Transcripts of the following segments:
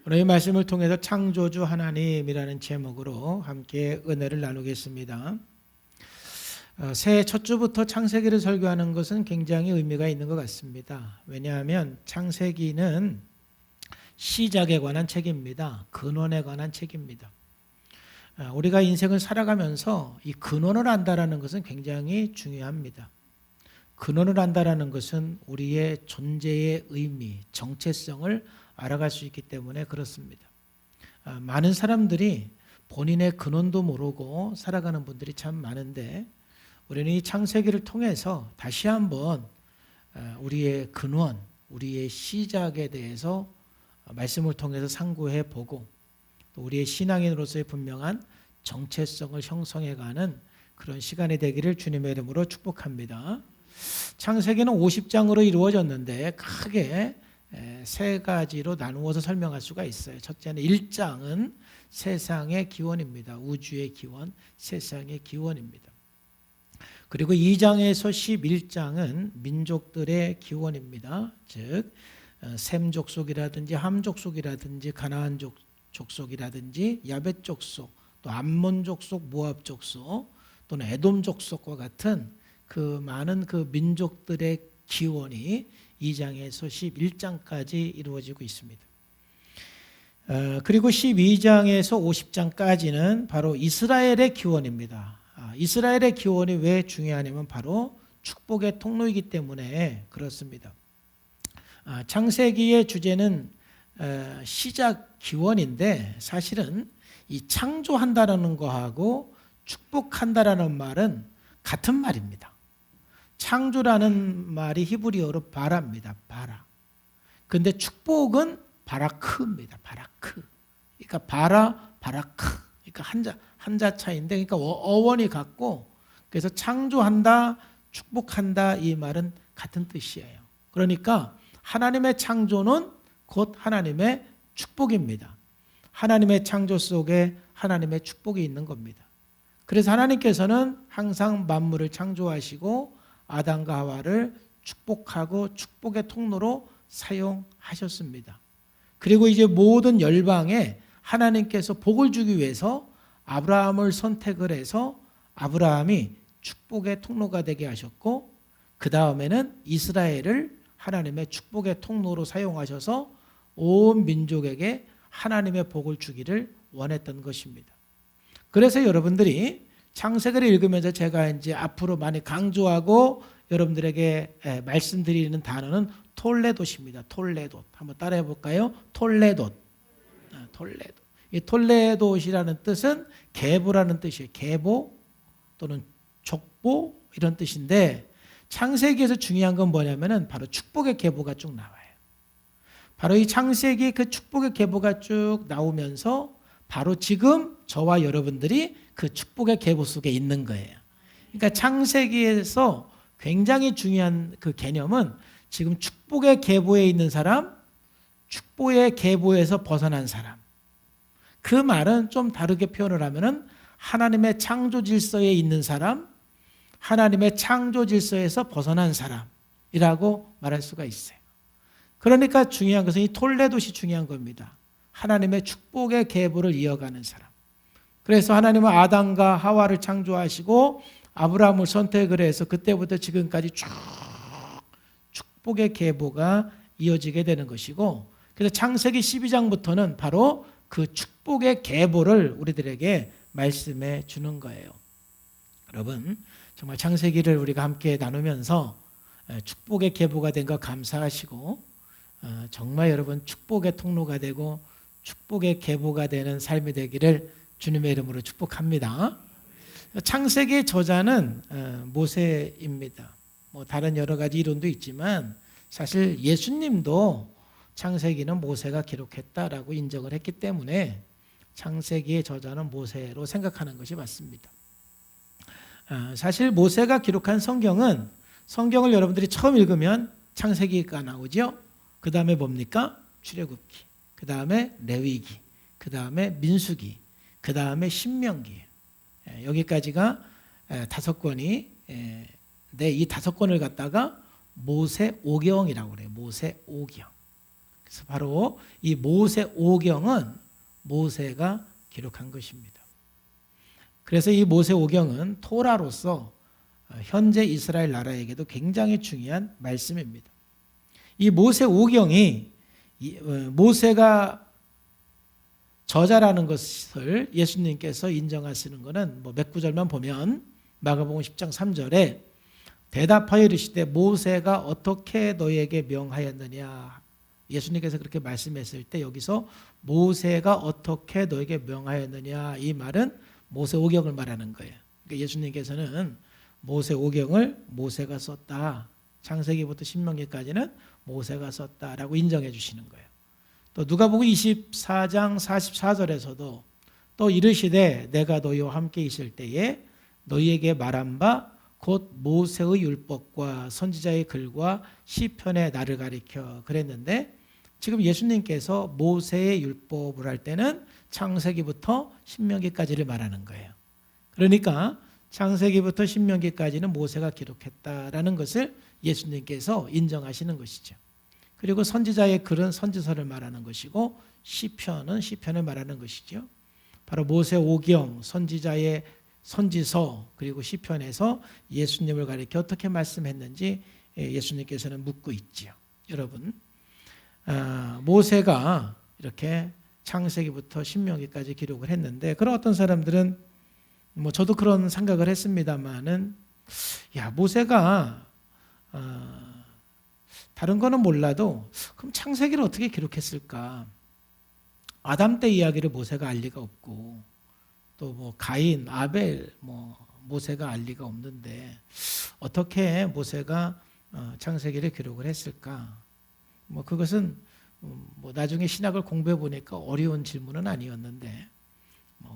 오늘 이 말씀을 통해서 창조주 하나님이라는 제목으로 함께 은혜를 나누겠습니다. 새해 첫 주부터 창세기를 설교하는 것은 굉장히 의미가 있는 것 같습니다. 왜냐하면 창세기는 시작에 관한 책입니다. 근원에 관한 책입니다. 우리가 인생을 살아가면서 이 근원을 안다라는 것은 굉장히 중요합니다. 근원을 안다라는 것은 우리의 존재의 의미, 정체성을 알아갈 수 있기 때문에 그렇습니다. 많은 사람들이 본인의 근원도 모르고 살아가는 분들이 참 많은데 우리는 이 창세기를 통해서 다시 한번 우리의 근원, 우리의 시작에 대해서 말씀을 통해서 상고해 보고 또 우리의 신앙인으로서의 분명한 정체성을 형성해가는 그런 시간이 되기를 주님의 이름으로 축복합니다. 창세기는 50장으로 이루어졌는데 크게 세 가지로 나누어서 설명할 수가 있어요. 첫째는 1장은 세상의 기원입니다. 우주의 기원, 세상의 기원입니다. 그리고 2장에서 11장은 민족들의 기원입니다. 즉 셈 족속이라든지 함 족속이라든지 가나안 족속이라든지 야벳 족속, 또 암몬 족속, 모압 족속, 또는 에돔 족속과 같은 그 많은 그 민족들의 기원이 2장에서 11장까지 이루어지고 있습니다. 그리고 12장에서 50장까지는 바로 이스라엘의 기원입니다. 이스라엘의 기원이 왜 중요하냐면 바로 축복의 통로이기 때문에 그렇습니다. 창세기의 주제는 시작 기원인데 사실은 이 창조한다라는 거하고 축복한다라는 말은 같은 말입니다. 창조라는 말이 히브리어로 바라입니다. 바라. 근데 축복은 바라크입니다. 바라크. 그러니까 바라크. 그러니까 한자 차이인데 그러니까 어원이 같고 그래서 창조한다, 축복한다 이 말은 같은 뜻이에요. 그러니까 하나님의 창조는 곧 하나님의 축복입니다. 하나님의 창조 속에 하나님의 축복이 있는 겁니다. 그래서 하나님께서는 항상 만물을 창조하시고 아담과 하와를 축복하고 축복의 통로로 사용하셨습니다. 그리고 이제 모든 열방에 하나님께서 복을 주기 위해서 아브라함을 선택을 해서 아브라함이 축복의 통로가 되게 하셨고 그 다음에는 이스라엘을 하나님의 축복의 통로로 사용하셔서 온 민족에게 하나님의 복을 주기를 원했던 것입니다. 그래서 여러분들이 창세기를 읽으면서 제가 이제 앞으로 많이 강조하고 여러분들에게 말씀드리는 단어는 톨레돗입니다. 톨레돗. 한번 따라해 볼까요? 톨레돗. 톨레돗. 이 톨레돗이라는 뜻은 계보라는 뜻이에요. 계보 또는 족보 이런 뜻인데 창세기에서 중요한 건 뭐냐면은 바로 축복의 계보가 쭉 나와요. 바로 이 창세기 그 축복의 계보가 쭉 나오면서 바로 지금 저와 여러분들이 그 축복의 계보 속에 있는 거예요. 그러니까 창세기에서 굉장히 중요한 그 개념은 지금 축복의 계보에 있는 사람, 축복의 계보에서 벗어난 사람. 그 말은 좀 다르게 표현을 하면은 하나님의 창조 질서에 있는 사람, 하나님의 창조 질서에서 벗어난 사람이라고 말할 수가 있어요. 그러니까 중요한 것은 이 톨레돗이 중요한 겁니다. 하나님의 축복의 계보를 이어가는 사람. 그래서 하나님은 아담과 하와를 창조하시고 아브라함을 선택을 해서 그때부터 지금까지 쭉 축복의 계보가 이어지게 되는 것이고 그래서 창세기 12장부터는 바로 그 축복의 계보를 우리들에게 말씀해 주는 거예요. 여러분 정말 창세기를 우리가 함께 나누면서 축복의 계보가 된 것 감사하시고 정말 여러분 축복의 통로가 되고 축복의 계보가 되는 삶이 되기를 주님의 이름으로 축복합니다. 창세기의 저자는 모세입니다. 다른 여러 가지 이론도 있지만 사실 예수님도 창세기는 모세가 기록했다라고 인정을 했기 때문에 창세기의 저자는 모세로 생각하는 것이 맞습니다. 사실 모세가 기록한 성경을 여러분들이 처음 읽으면 창세기가 나오죠. 그 다음에 뭡니까? 출애굽기, 그 다음에 레위기, 그 다음에 민수기, 그 다음에 신명기. 여기까지가 5권이 이 5권을 갖다가 모세오경이라고 그래요. 모세오경. 그래서 바로 이 모세오경은 모세가 기록한 것입니다. 그래서 이 모세오경은 토라로서 현재 이스라엘 나라에게도 굉장히 중요한 말씀입니다. 이 모세오경이 모세가 저자라는 것을 예수님께서 인정하시는 것은 몇 구절만 보면 마가복음 10장 3절에 대답하여 이르시되 모세가 어떻게 너에게 명하였느냐. 예수님께서 그렇게 말씀했을 때 여기서 모세가 어떻게 너에게 명하였느냐, 이 말은 모세오경을 말하는 거예요. 그러니까 예수님께서는 모세오경을 모세가 썼다, 창세기부터 신명기까지는 모세가 썼다라고 인정해 주시는 거예요. 또 누가복음 24장 44절에서도 또 이르시되 내가 너희와 함께 있을 때에 너희에게 말한 바 곧 모세의 율법과 선지자의 글과 시편의 나를 가리켜 그랬는데, 지금 예수님께서 모세의 율법을 할 때는 창세기부터 신명기까지를 말하는 거예요. 그러니까 창세기부터 신명기까지는 모세가 기록했다라는 것을 예수님께서 인정하시는 것이죠. 그리고 선지자의 글은 선지서를 말하는 것이고 시편은 시편을 말하는 것이죠. 바로 모세오경, 선지자의 선지서, 그리고 시편에서 예수님을 가리켜 어떻게 말씀했는지 예수님께서는 묻고 있지요. 여러분, 모세가 이렇게 창세기부터 신명기까지 기록을 했는데, 그런 어떤 사람들은 저도 그런 생각을 했습니다만은, 모세가 다른 거는 몰라도 그럼 창세기를 어떻게 기록했을까? 아담 때 이야기를 모세가 알 리가 없고, 또 가인, 아벨, 모세가 알 리가 없는데 어떻게 모세가 창세기를 기록을 했을까? 그것은 나중에 신학을 공부해 보니까 어려운 질문은 아니었는데,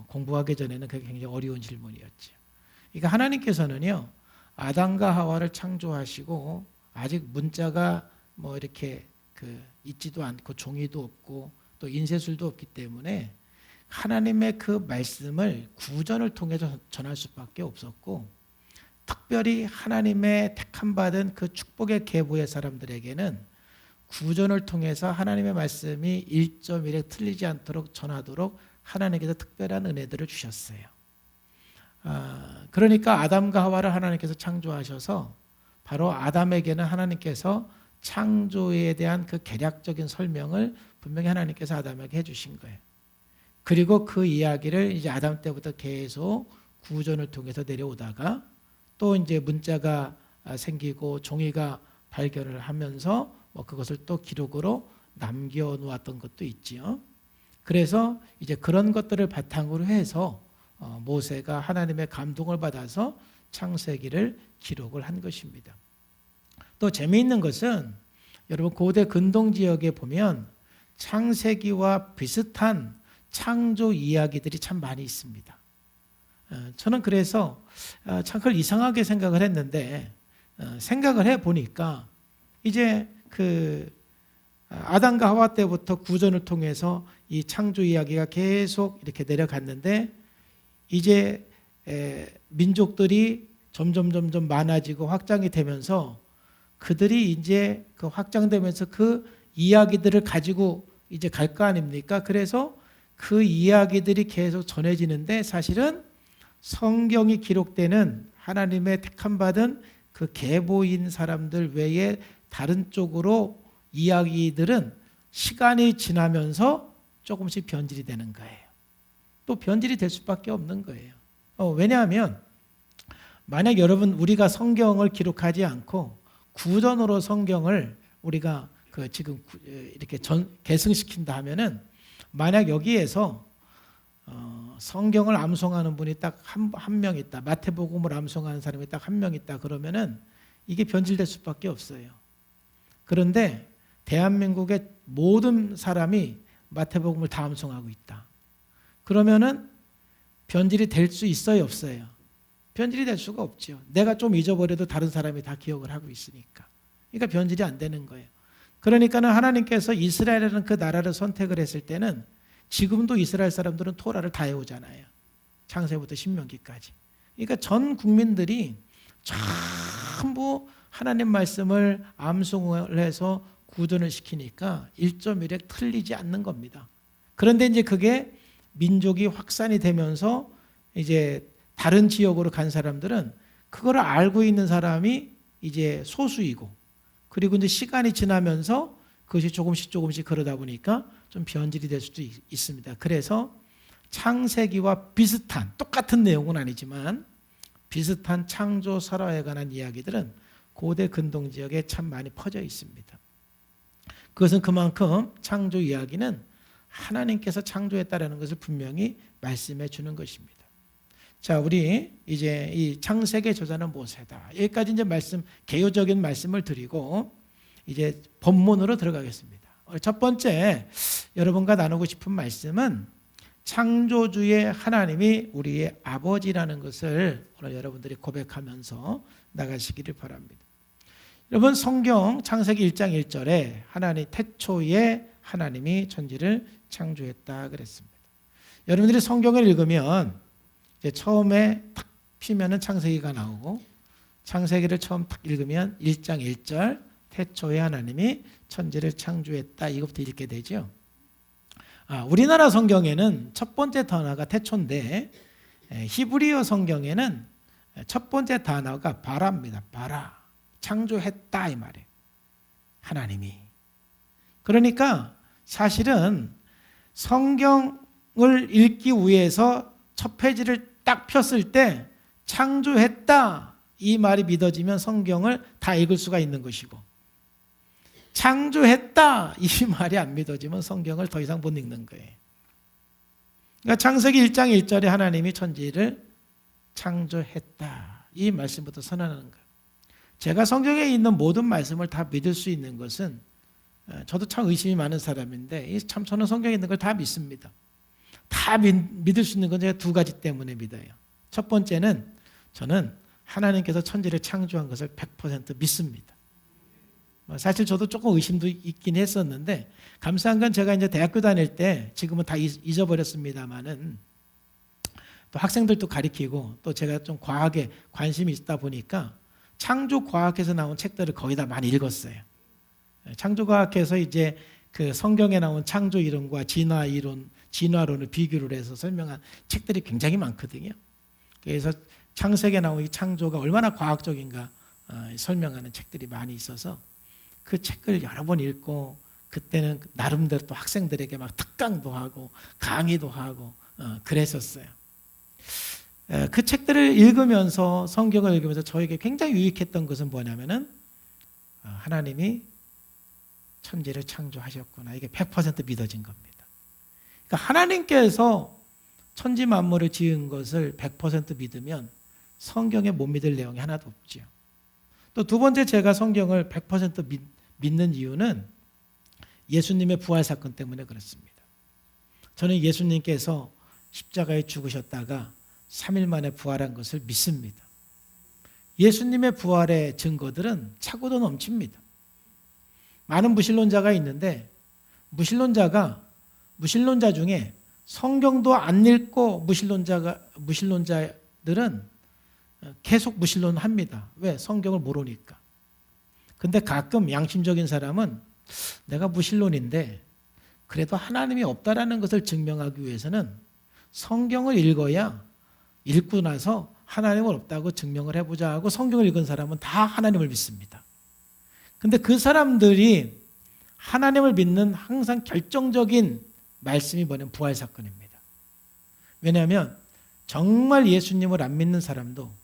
공부하기 전에는 그게 굉장히 어려운 질문이었죠. 그러니까 하나님께서는요, 아담과 하와를 창조하시고 아직 문자가 이렇게 있지도 않고 종이도 없고 또 인쇄술도 없기 때문에 하나님의 그 말씀을 구전을 통해서 전할 수밖에 없었고, 특별히 하나님의 택함 받은 그 축복의 계보의 사람들에게는 구전을 통해서 하나님의 말씀이 1.1에 틀리지 않도록 전하도록 하나님께서 특별한 은혜들을 주셨어요. 그러니까 아담과 하와를 하나님께서 창조하셔서 바로 아담에게는 하나님께서 창조에 대한 그 개략적인 설명을 분명히 하나님께서 아담에게 해주신 거예요. 그리고 그 이야기를 이제 아담 때부터 계속 구전을 통해서 내려오다가 또 이제 문자가 생기고 종이가 발견을 하면서 그것을 또 기록으로 남겨놓았던 것도 있지요. 그래서 이제 그런 것들을 바탕으로 해서 모세가 하나님의 감동을 받아서 창세기를 기록을 한 것입니다. 또 재미있는 것은 여러분 고대 근동 지역에 보면 창세기와 비슷한 창조 이야기들이 참 많이 있습니다. 저는 그래서 참 그걸 이상하게 생각을 했는데, 생각을 해보니까 이제 아담과 하와 때부터 구전을 통해서 이 창조 이야기가 계속 이렇게 내려갔는데, 이제 민족들이 점점 많아지고 확장이 되면서 그들이 이제 확장되면서 그 이야기들을 가지고 이제 갈 거 아닙니까? 그래서 그 이야기들이 계속 전해지는데, 사실은 성경이 기록되는 하나님의 택함받은 그 계보인 사람들 외에 다른 쪽으로 이야기들은 시간이 지나면서 조금씩 변질이 되는 거예요. 또 변질이 될 수밖에 없는 거예요. 왜냐하면 만약 여러분 우리가 성경을 기록하지 않고 구전으로 성경을 우리가 지금 이렇게 계승시킨다 하면은, 만약 여기에서 성경을 암송하는 분이 딱 한 명 있다, 마태복음을 암송하는 사람이 딱 한 명 있다 그러면은 이게 변질될 수밖에 없어요. 그런데 대한민국의 모든 사람이 마태복음을 다 암송하고 있다. 그러면은 변질이 될 수 있어요, 없어요? 변질이 될 수가 없죠. 내가 좀 잊어버려도 다른 사람이 다 기억을 하고 있으니까. 그러니까 변질이 안 되는 거예요. 그러니까는 하나님께서 이스라엘이라는 그 나라를 선택을 했을 때는 지금도 이스라엘 사람들은 토라를 다 외우잖아요. 창세부터 신명기까지. 그러니까 전 국민들이 전부 하나님 말씀을 암송을 해서 구분을 시키니까 1.1획 틀리지 않는 겁니다. 그런데 이제 그게 민족이 확산이 되면서 이제 다른 지역으로 간 사람들은 그거를 알고 있는 사람이 이제 소수이고, 그리고 이제 시간이 지나면서 그것이 조금씩 그러다 보니까 좀 변질이 될 수도 있습니다. 그래서 창세기와 비슷한, 똑같은 내용은 아니지만 비슷한 창조 설화에 관한 이야기들은 고대 근동 지역에 참 많이 퍼져 있습니다. 그것은 그만큼 창조 이야기는 하나님께서 창조했다라는 것을 분명히 말씀해 주는 것입니다. 자, 우리 이제 이 창세기 저자는 모세다. 여기까지 이제 개요적인 말씀을 드리고 이제 본문으로 들어가겠습니다. 첫 번째 여러분과 나누고 싶은 말씀은 창조주의 하나님이 우리의 아버지라는 것을 오늘 여러분들이 고백하면서 나가시기를 바랍니다. 여러분, 성경 창세기 1장 1절에 하나님 태초에 하나님이 천지를 창조했다 그랬습니다. 여러분들이 성경을 읽으면 이제 처음에 탁 피면은 창세기가 나오고, 창세기를 처음 탁 읽으면 1장 1절 태초에 하나님이 천지를 창조했다, 이것부터 읽게 되죠. 우리나라 성경에는 첫 번째 단어가 태초인데 히브리어 성경에는 첫 번째 단어가 바라입니다. 바라. 창조했다 이 말이에요. 하나님이. 그러니까 사실은 성경을 읽기 위해서 첫 페이지를 딱 폈을 때 창조했다 이 말이 믿어지면 성경을 다 읽을 수가 있는 것이고, 창조했다 이 말이 안 믿어지면 성경을 더 이상 못 읽는 거예요. 그러니까 창세기 1장 1절에 하나님이 천지를 창조했다 이 말씀부터 선언하는 거예요. 제가 성경에 있는 모든 말씀을 다 믿을 수 있는 것은, 저도 참 의심이 많은 사람인데 참 저는 성경에 있는 걸 다 믿습니다. 다 믿을 수 있는 건 제가 두 가지 때문에 믿어요. 첫 번째는 저는 하나님께서 천지를 창조한 것을 100% 믿습니다. 사실 저도 조금 의심도 있긴 했었는데, 감사한 건 제가 이제 대학교 다닐 때, 지금은 다 잊어버렸습니다만은 또 학생들도 가르치고 또 제가 좀 과학에 관심이 있다 보니까 창조과학에서 나온 책들을 거의 다 많이 읽었어요. 창조과학에서 이제 그 성경에 나온 창조 이론과 진화론을 비교를 해서 설명한 책들이 굉장히 많거든요. 그래서 창세기에 나온 이 창조가 얼마나 과학적인가 설명하는 책들이 많이 있어서 그 책을 여러 번 읽고, 그때는 나름대로 또 학생들에게 막 특강도 하고 강의도 하고 그랬었어요. 그 책들을 읽으면서, 성경을 읽으면서 저에게 굉장히 유익했던 것은 뭐냐면은 하나님이 천지를 창조하셨구나, 이게 100% 믿어진 겁니다. 그러니까 하나님께서 천지 만물을 지은 것을 100% 믿으면 성경에 못 믿을 내용이 하나도 없죠. 또 두 번째, 제가 성경을 100% 믿는 이유는 예수님의 부활 사건 때문에 그렇습니다. 저는 예수님께서 십자가에 죽으셨다가 3일 만에 부활한 것을 믿습니다. 예수님의 부활의 증거들은 차고도 넘칩니다. 많은 무신론자가 있는데 무신론자 중에 성경도 안 읽고 무신론자들은 계속 무신론합니다. 왜? 성경을 모르니까. 근데 가끔 양심적인 사람은 내가 무신론인데 그래도 하나님이 없다라는 것을 증명하기 위해서는 성경을 읽고 나서 하나님은 없다고 증명을 해보자 하고 성경을 읽은 사람은 다 하나님을 믿습니다. 근데 그 사람들이 하나님을 믿는 항상 결정적인 말씀이 뭐냐면 부활 사건입니다. 왜냐하면 정말 예수님을 안 믿는 사람도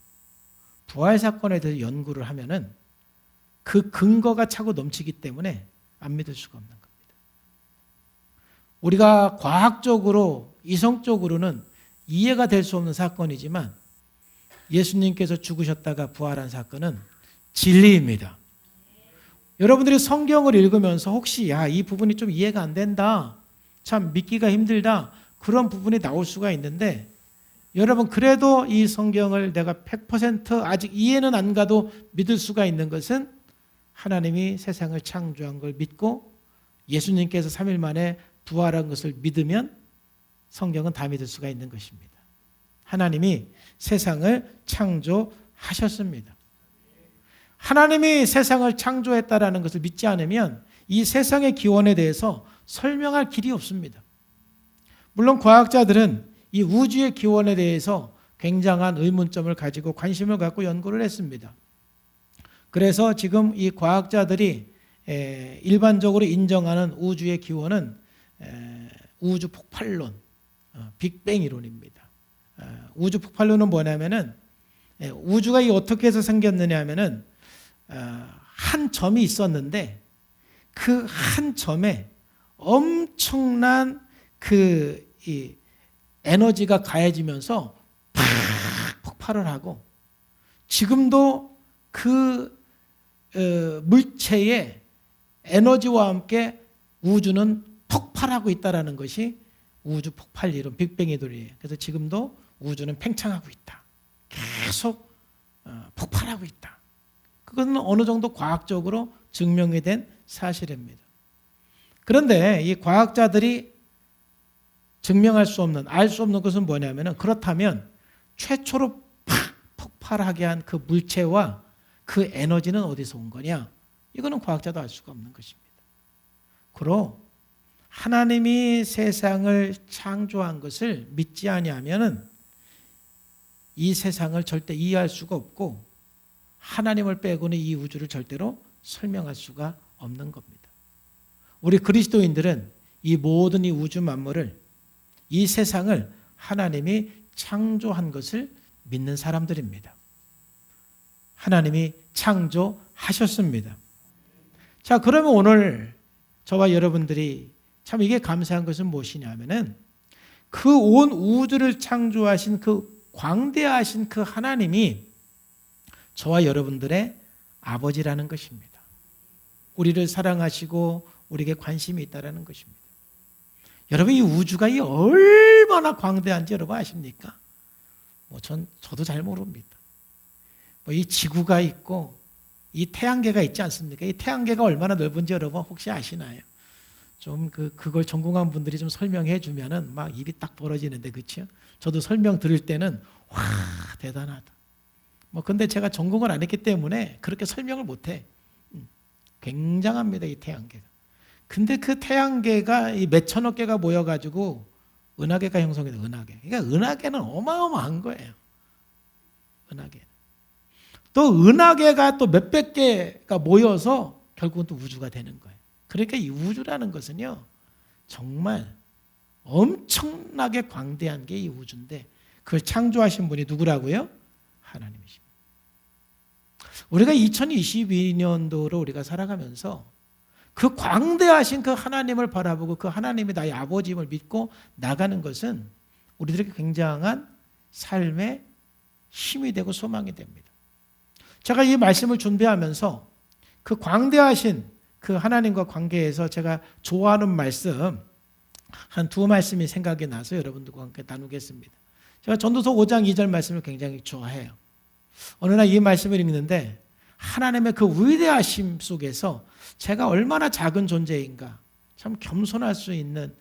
부활 사건에 대해서 연구를 하면은 그 근거가 차고 넘치기 때문에 안 믿을 수가 없는 겁니다. 우리가 과학적으로, 이성적으로는 이해가 될 수 없는 사건이지만 예수님께서 죽으셨다가 부활한 사건은 진리입니다. 여러분들이 성경을 읽으면서 혹시 이 부분이 좀 이해가 안 된다, 참 믿기가 힘들다, 그런 부분이 나올 수가 있는데, 여러분 그래도 이 성경을 내가 100% 아직 이해는 안 가도 믿을 수가 있는 것은 하나님이 세상을 창조한 걸 믿고 예수님께서 3일 만에 부활한 것을 믿으면 성경은 다 믿을 수가 있는 것입니다. 하나님이 세상을 창조하셨습니다. 하나님이 세상을 창조했다라는 것을 믿지 않으면 이 세상의 기원에 대해서 설명할 길이 없습니다. 물론 과학자들은 이 우주의 기원에 대해서 굉장한 의문점을 가지고 관심을 갖고 연구를 했습니다. 그래서 지금 이 과학자들이 일반적으로 인정하는 우주의 기원은 우주 폭발론, 빅뱅 이론입니다. 우주 폭발론은 뭐냐면은 우주가 어떻게 해서 생겼느냐 하면은 한 점이 있었는데 그 한 점에 엄청난 이 에너지가 가해지면서 팍 폭발을 하고 지금도 그 물체의 에너지와 함께 우주는 폭발하고 있다는 것이 우주 폭발 이론, 빅뱅 이론이에요. 그래서 지금도 우주는 팽창하고 있다. 계속 폭발하고 있다. 그것은 어느 정도 과학적으로 증명이 된 사실입니다. 그런데 이 과학자들이 증명할 수 없는, 알 수 없는 것은 뭐냐면 그렇다면 최초로 팍 폭발하게 한 그 물체와 그 에너지는 어디서 온 거냐? 이거는 과학자도 알 수가 없는 것입니다. 그러 하나님이 세상을 창조한 것을 믿지 아니하면은 이 세상을 절대 이해할 수가 없고 하나님을 빼고는 이 우주를 절대로 설명할 수가 없는 겁니다. 우리 그리스도인들은 이 모든 이 우주 만물을, 이 세상을 하나님이 창조한 것을 믿는 사람들입니다. 하나님이 창조하셨습니다. 자, 그러면 오늘 저와 여러분들이 참 이게 감사한 것은 무엇이냐면은 그 온 우주를 창조하신 그 광대하신 그 하나님이 저와 여러분들의 아버지라는 것입니다. 우리를 사랑하시고 우리에게 관심이 있다는 것입니다. 여러분, 이 우주가 얼마나 광대한지 여러분 아십니까? 저도 잘 모릅니다. 이 지구가 있고 이 태양계가 있지 않습니까? 이 태양계가 얼마나 넓은지 여러분 혹시 아시나요? 좀 그걸 전공한 분들이 좀 설명해 주면은 막 입이 딱 벌어지는데, 그렇죠? 저도 설명 들을 때는 와, 대단하다. 근데 제가 전공을 안 했기 때문에 그렇게 설명을 못 해. 굉장합니다, 이 태양계가. 근데 그 태양계가 이 몇천억 개가 모여가지고 은하계가 형성이 돼요, 은하계. 그러니까 은하계는 어마어마한 거예요. 은하계. 또 은하계가 또 몇백 개가 모여서 결국은 또 우주가 되는 거예요. 그러니까 이 우주라는 것은요, 정말 엄청나게 광대한 게 이 우주인데 그걸 창조하신 분이 누구라고요? 하나님이십니다. 우리가 2022년도로 우리가 살아가면서 그 광대하신 그 하나님을 바라보고 그 하나님이 나의 아버지임을 믿고 나가는 것은 우리들에게 굉장한 삶의 힘이 되고 소망이 됩니다. 제가 이 말씀을 준비하면서 그 광대하신 그 하나님과 관계에서 제가 좋아하는 말씀 한 두 말씀이 생각이 나서 여러분들과 함께 나누겠습니다. 제가 전도서 5장 2절 말씀을 굉장히 좋아해요. 어느 날 이 말씀을 읽는데 하나님의 그 위대하심 속에서 제가 얼마나 작은 존재인가, 참 겸손할 수 있는,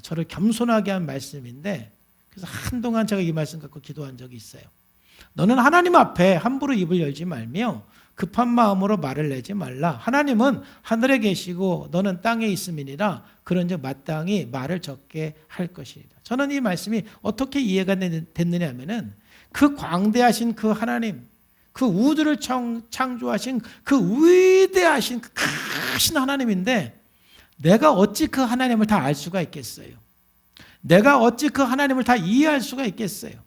저를 겸손하게 한 말씀인데, 그래서 한동안 제가 이 말씀 갖고 기도한 적이 있어요. 너는 하나님 앞에 함부로 입을 열지 말며 급한 마음으로 말을 내지 말라. 하나님은 하늘에 계시고 너는 땅에 있음이니라. 그런즉 마땅히 말을 적게 할 것이다. 저는 이 말씀이 어떻게 이해가 됐느냐 하면은 그 광대하신 그 하나님, 그 우주를 창조하신 그 위대하신 그 크신 하나님인데 내가 어찌 그 하나님을 다 알 수가 있겠어요? 내가 어찌 그 하나님을 다 이해할 수가 있겠어요?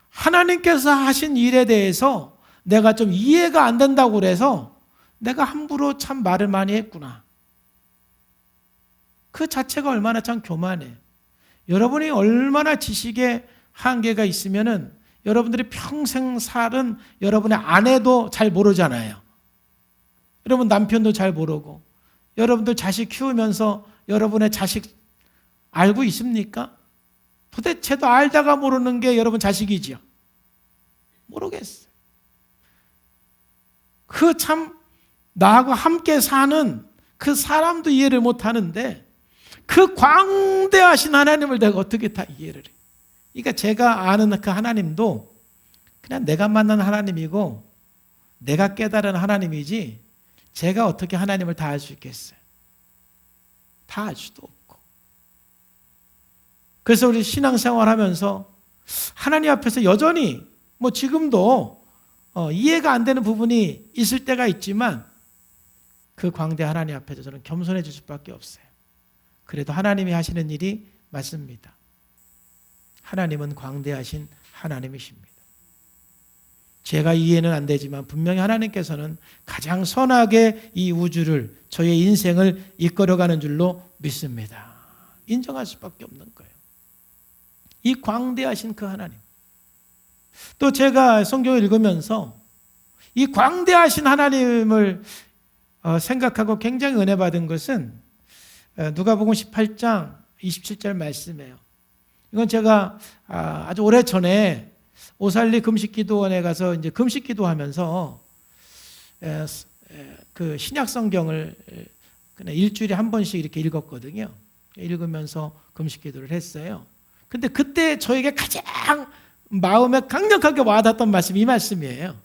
하나님께서 하신 일에 대해서 내가 좀 이해가 안 된다고 그래서 내가 함부로 참 말을 많이 했구나. 그 자체가 얼마나 참 교만해. 여러분이 얼마나 지식의 한계가 있으면은 여러분들이 평생 살은 여러분의 아내도 잘 모르잖아요. 여러분 남편도 잘 모르고, 여러분들 자식 키우면서 여러분의 자식 알고 있습니까? 도대체도 알다가 모르는 게 여러분 자식이지요. 모르겠어요. 그 참 나하고 함께 사는 그 사람도 이해를 못 하는데 그 광대하신 하나님을 내가 어떻게 다 이해를 해? 그러니까 제가 아는 그 하나님도 그냥 내가 만난 하나님이고 내가 깨달은 하나님이지 제가 어떻게 하나님을 다 알 수 있겠어요? 다 알 수도 없고. 그래서 우리 신앙생활 하면서 하나님 앞에서 여전히 지금도 이해가 안 되는 부분이 있을 때가 있지만 그 광대 하나님 앞에서 저는 겸손해질 수밖에 없어요. 그래도 하나님이 하시는 일이 맞습니다. 하나님은 광대하신 하나님이십니다. 제가 이해는 안 되지만 분명히 하나님께서는 가장 선하게 이 우주를, 저의 인생을 이끌어가는 줄로 믿습니다. 인정할 수밖에 없는 거예요. 이 광대하신 그 하나님. 또 제가 성경을 읽으면서 이 광대하신 하나님을 생각하고 굉장히 은혜 받은 것은 누가복음 18장 27절 말씀이에요. 이건 제가 아주 오래 전에 오살리 금식기도원에 가서 이제 금식기도하면서 그 신약 성경을 그냥 일주일에 한 번씩 이렇게 읽었거든요. 읽으면서 금식기도를 했어요. 근데 그때 저에게 가장 마음에 강력하게 와닿았던 말씀이 이 말씀이에요.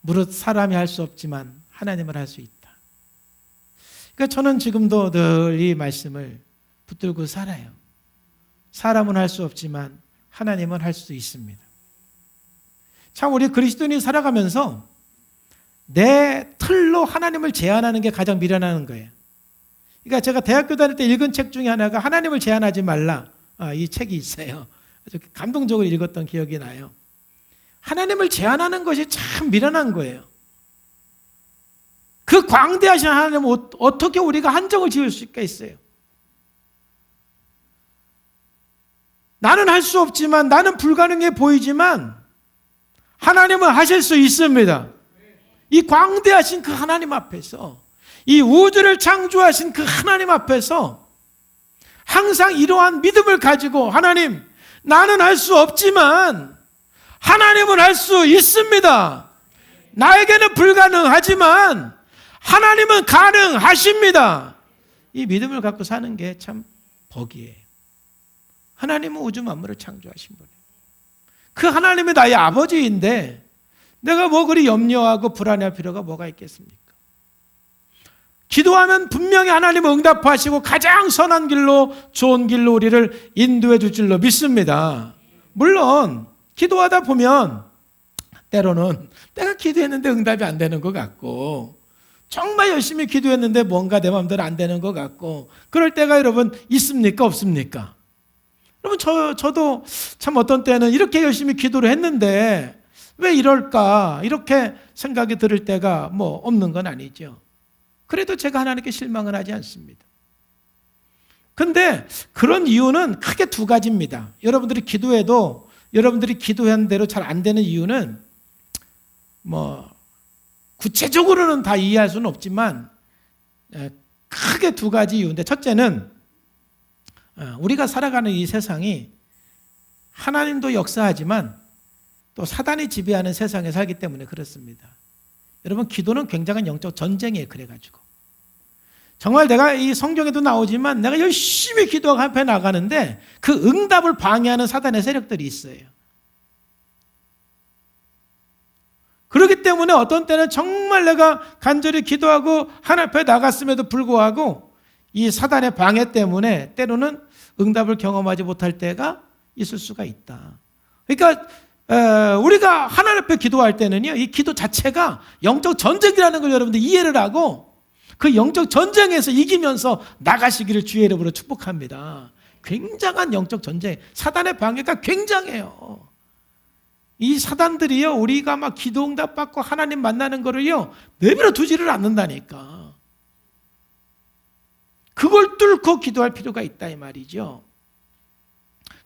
무릇 사람이 할 수 없지만 하나님은 할 수 있다. 그러니까 저는 지금도 늘 이 말씀을 붙들고 살아요. 사람은 할 수 없지만 하나님은 할 수 있습니다. 참 우리 그리스도인이 살아가면서 내 틀로 하나님을 제한하는 게 가장 미련한 거예요. 그러니까 제가 대학교 다닐 때 읽은 책 중에 하나가 하나님을 제한하지 말라. 이 책이 있어요. 아주 감동적으로 읽었던 기억이 나요. 하나님을 제한하는 것이 참 미련한 거예요. 그 광대하신 하나님은 어떻게 우리가 한정을 지을 수가 있어요? 나는 할 수 없지만, 나는 불가능해 보이지만 하나님은 하실 수 있습니다. 이 광대하신 그 하나님 앞에서, 이 우주를 창조하신 그 하나님 앞에서 항상 이러한 믿음을 가지고, 하나님, 나는 할 수 없지만 하나님은 할 수 있습니다. 나에게는 불가능하지만 하나님은 가능하십니다. 이 믿음을 갖고 사는 게 참 복이에요. 하나님은 우주 만물을 창조하신 분이에요. 그 하나님이 나의 아버지인데 내가 뭐 그리 염려하고 불안해할 필요가 뭐가 있겠습니까? 기도하면 분명히 하나님은 응답하시고 가장 선한 길로, 좋은 길로 우리를 인도해 줄 줄로 믿습니다. 물론 기도하다 보면 때로는 내가 기도했는데 응답이 안 되는 것 같고, 정말 열심히 기도했는데 뭔가 내 마음대로 안 되는 것 같고, 그럴 때가 여러분 있습니까? 없습니까? 여러분 저도 참 어떤 때는 이렇게 열심히 기도를 했는데 왜 이럴까? 이렇게 생각이 들을 때가 없는 건 아니죠. 그래도 제가 하나님께 실망은 하지 않습니다. 근데 그런 이유는 크게 두 가지입니다. 여러분들이 기도해도 여러분들이 기도한 대로 잘 안 되는 이유는 구체적으로는 다 이해할 수는 없지만 크게 두 가지 이유인데, 첫째는 우리가 살아가는 이 세상이 하나님도 역사하지만 또 사단이 지배하는 세상에 살기 때문에 그렇습니다. 여러분, 기도는 굉장한 영적 전쟁이에요. 그래가지고 정말 내가 이 성경에도 나오지만 내가 열심히 기도하고 앞에 나가는데 그 응답을 방해하는 사단의 세력들이 있어요. 그렇기 때문에 어떤 때는 정말 내가 간절히 기도하고 하나님 앞에 나갔음에도 불구하고 이 사단의 방해 때문에 때로는 응답을 경험하지 못할 때가 있을 수가 있다. 그러니까 우리가 하나님 앞에 기도할 때는요, 이 기도 자체가 영적 전쟁이라는 걸 여러분들 이해를 하고 그 영적 전쟁에서 이기면서 나가시기를 주의 이름으로 축복합니다. 굉장한 영적 전쟁, 사단의 방해가 굉장해요. 이 사단들이요, 우리가 막 기도 응답 받고 하나님 만나는 거를요 내버려 두지를 않는다니까. 그걸 뚫고 기도할 필요가 있다 이 말이죠.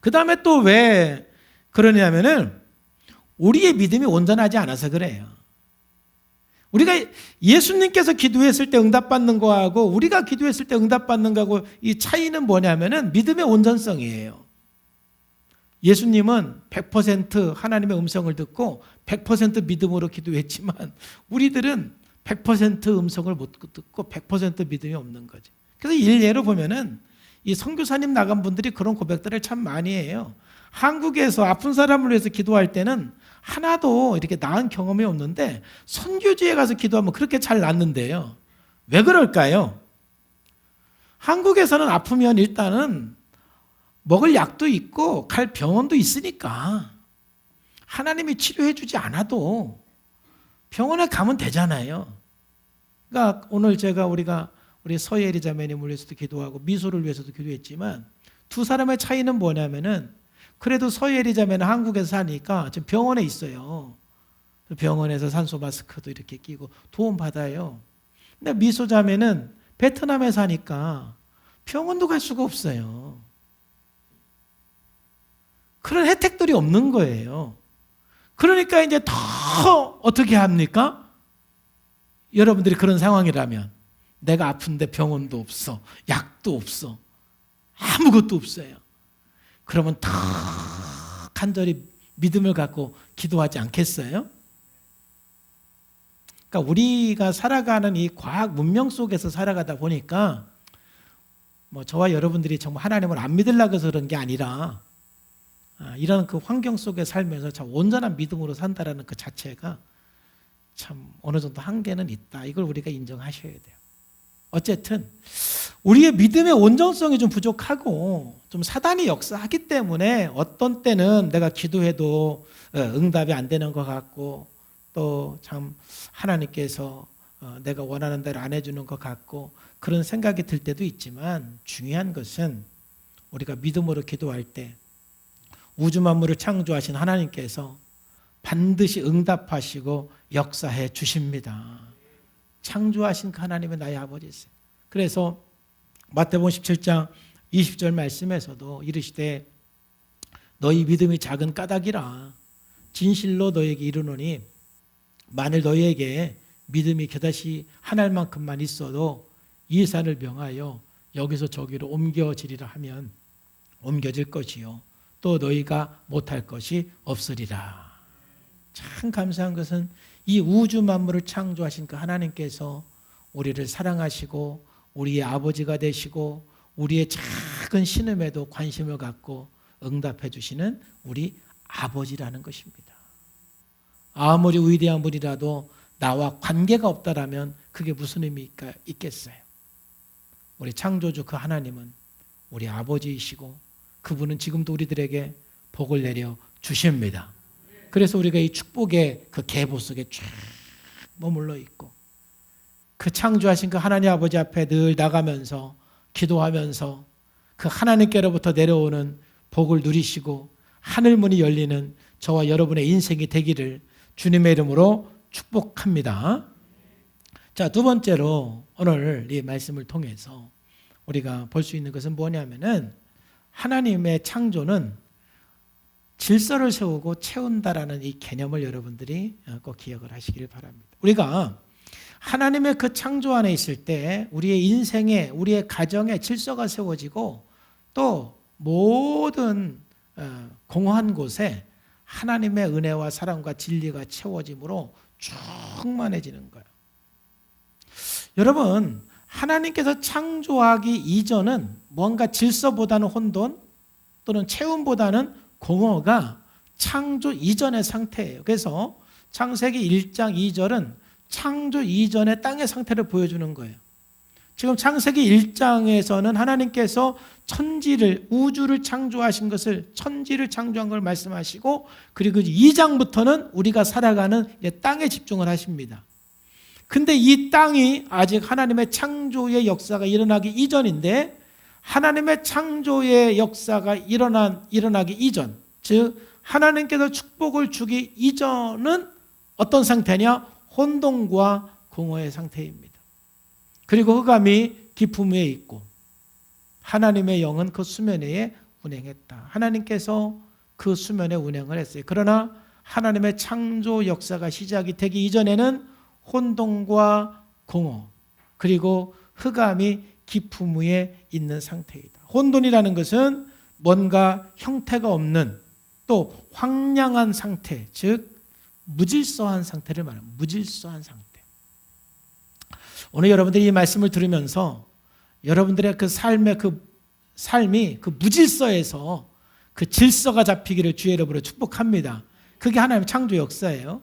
그 다음에 또 왜 그러냐면은 우리의 믿음이 온전하지 않아서 그래요. 우리가 예수님께서 기도했을 때 응답받는 거하고 우리가 기도했을 때 응답받는 거하고 이 차이는 뭐냐면은 믿음의 온전성이에요. 예수님은 100% 하나님의 음성을 듣고 100% 믿음으로 기도했지만 우리들은 100% 음성을 못 듣고 100% 믿음이 없는 거죠. 그래서 일례로 보면은 이 선교사님 나간 분들이 그런 고백들을 참 많이 해요. 한국에서 아픈 사람을 위해서 기도할 때는 하나도 이렇게 나은 경험이 없는데 선교지에 가서 기도하면 그렇게 잘 낫는데요. 왜 그럴까요? 한국에서는 아프면 일단은 먹을 약도 있고 갈 병원도 있으니까 하나님이 치료해 주지 않아도 병원에 가면 되잖아요. 그러니까 오늘 우리 서예리 자매님을 위해서도 기도하고 미소를 위해서도 기도했지만 두 사람의 차이는 뭐냐면은 그래도 서예리 자매는 한국에서 사니까 지금 병원에 있어요. 병원에서 산소 마스크도 이렇게 끼고 도움 받아요. 근데 미소 자매는 베트남에 사니까 병원도 갈 수가 없어요. 그런 혜택들이 없는 거예요. 그러니까 이제 더 어떻게 합니까? 여러분들이 그런 상황이라면 내가 아픈데 병원도 없어, 약도 없어, 아무것도 없어요. 그러면 더 간절히 믿음을 갖고 기도하지 않겠어요? 그러니까 우리가 살아가는 이 과학 문명 속에서 살아가다 보니까 저와 여러분들이 정말 하나님을 안 믿으려고 해서 그런 게 아니라 이런 그 환경 속에 살면서 참 온전한 믿음으로 산다라는 그 자체가 참 어느 정도 한계는 있다. 이걸 우리가 인정하셔야 돼요. 어쨌든 우리의 믿음의 온전성이 좀 부족하고 좀 사단이 역사하기 때문에 어떤 때는 내가 기도해도 응답이 안 되는 것 같고 또 참 하나님께서 내가 원하는 대로 안 해주는 것 같고 그런 생각이 들 때도 있지만 중요한 것은 우리가 믿음으로 기도할 때 우주 만물을 창조하신 하나님께서 반드시 응답하시고 역사해 주십니다. 창조하신 그 하나님의 나의 아버지세요. 그래서 마태복음 17장 20절 말씀에서도 이르시되 너희 믿음이 작은 까닭이라 진실로 너희에게 이르노니 만일 너희에게 믿음이 겨다시 하늘만큼만 있어도 이 산을 명하여 여기서 저기로 옮겨지리라 하면 옮겨질 것이요 또 너희가 못할 것이 없으리라. 참 감사한 것은 이 우주 만물을 창조하신 그 하나님께서 우리를 사랑하시고 우리의 아버지가 되시고 우리의 작은 신음에도 관심을 갖고 응답해 주시는 우리 아버지라는 것입니다. 아무리 위대한 분이라도 나와 관계가 없다라면 그게 무슨 의미가 있겠어요? 우리 창조주 그 하나님은 우리 아버지이시고 그분은 지금도 우리들에게 복을 내려 주십니다. 그래서 우리가 이 축복의 그 계보 속에 쫙 머물러 있고 그 창조하신 그 하나님 아버지 앞에 늘 나가면서 기도하면서 그 하나님께로부터 내려오는 복을 누리시고 하늘문이 열리는 저와 여러분의 인생이 되기를 주님의 이름으로 축복합니다. 자, 두 번째로 오늘 이 말씀을 통해서 우리가 볼 수 있는 것은 뭐냐면은 하나님의 창조는 질서를 세우고 채운다라는 이 개념을 여러분들이 꼭 기억을 하시길 바랍니다. 우리가 하나님의 그 창조 안에 있을 때 우리의 인생에 우리의 가정에 질서가 세워지고 또 모든 공허한 곳에 하나님의 은혜와 사랑과 진리가 채워짐으로 충만해지는 거예요. 여러분, 하나님께서 창조하기 이전은 뭔가 질서보다는 혼돈 또는 채움보다는 공허가 창조 이전의 상태예요. 그래서 창세기 1장 2절은 창조 이전의 땅의 상태를 보여주는 거예요. 지금 창세기 1장에서는 하나님께서 천지를 우주를 창조하신 것을 천지를 창조한 걸 말씀하시고 그리고 2장부터는 우리가 살아가는 땅에 집중을 하십니다. 근데 이 땅이 아직 하나님의 창조의 역사가 일어나기 이전인데 하나님의 창조의 역사가 일어나기 이전, 즉 하나님께서 축복을 주기 이전은 어떤 상태냐? 혼돈과 공허의 상태입니다. 그리고 흑암이 깊음 위에 있고 하나님의 영은 그 수면 위에 운행했다. 하나님께서 그 수면에 운행을 했어요. 그러나 하나님의 창조 역사가 시작이 되기 이전에는 혼돈과 공허 그리고 흑암이 깊음 위에 있는 상태이다. 혼돈이라는 것은 뭔가 형태가 없는 또 황량한 상태, 즉 무질서한 상태를 말합니다. 무질서한 상태. 오늘 여러분들이 이 말씀을 들으면서 여러분들의 그 삶이 그 무질서에서 그 질서가 잡히기를 주의 이름으로 축복합니다. 그게 하나님의 창조 역사예요.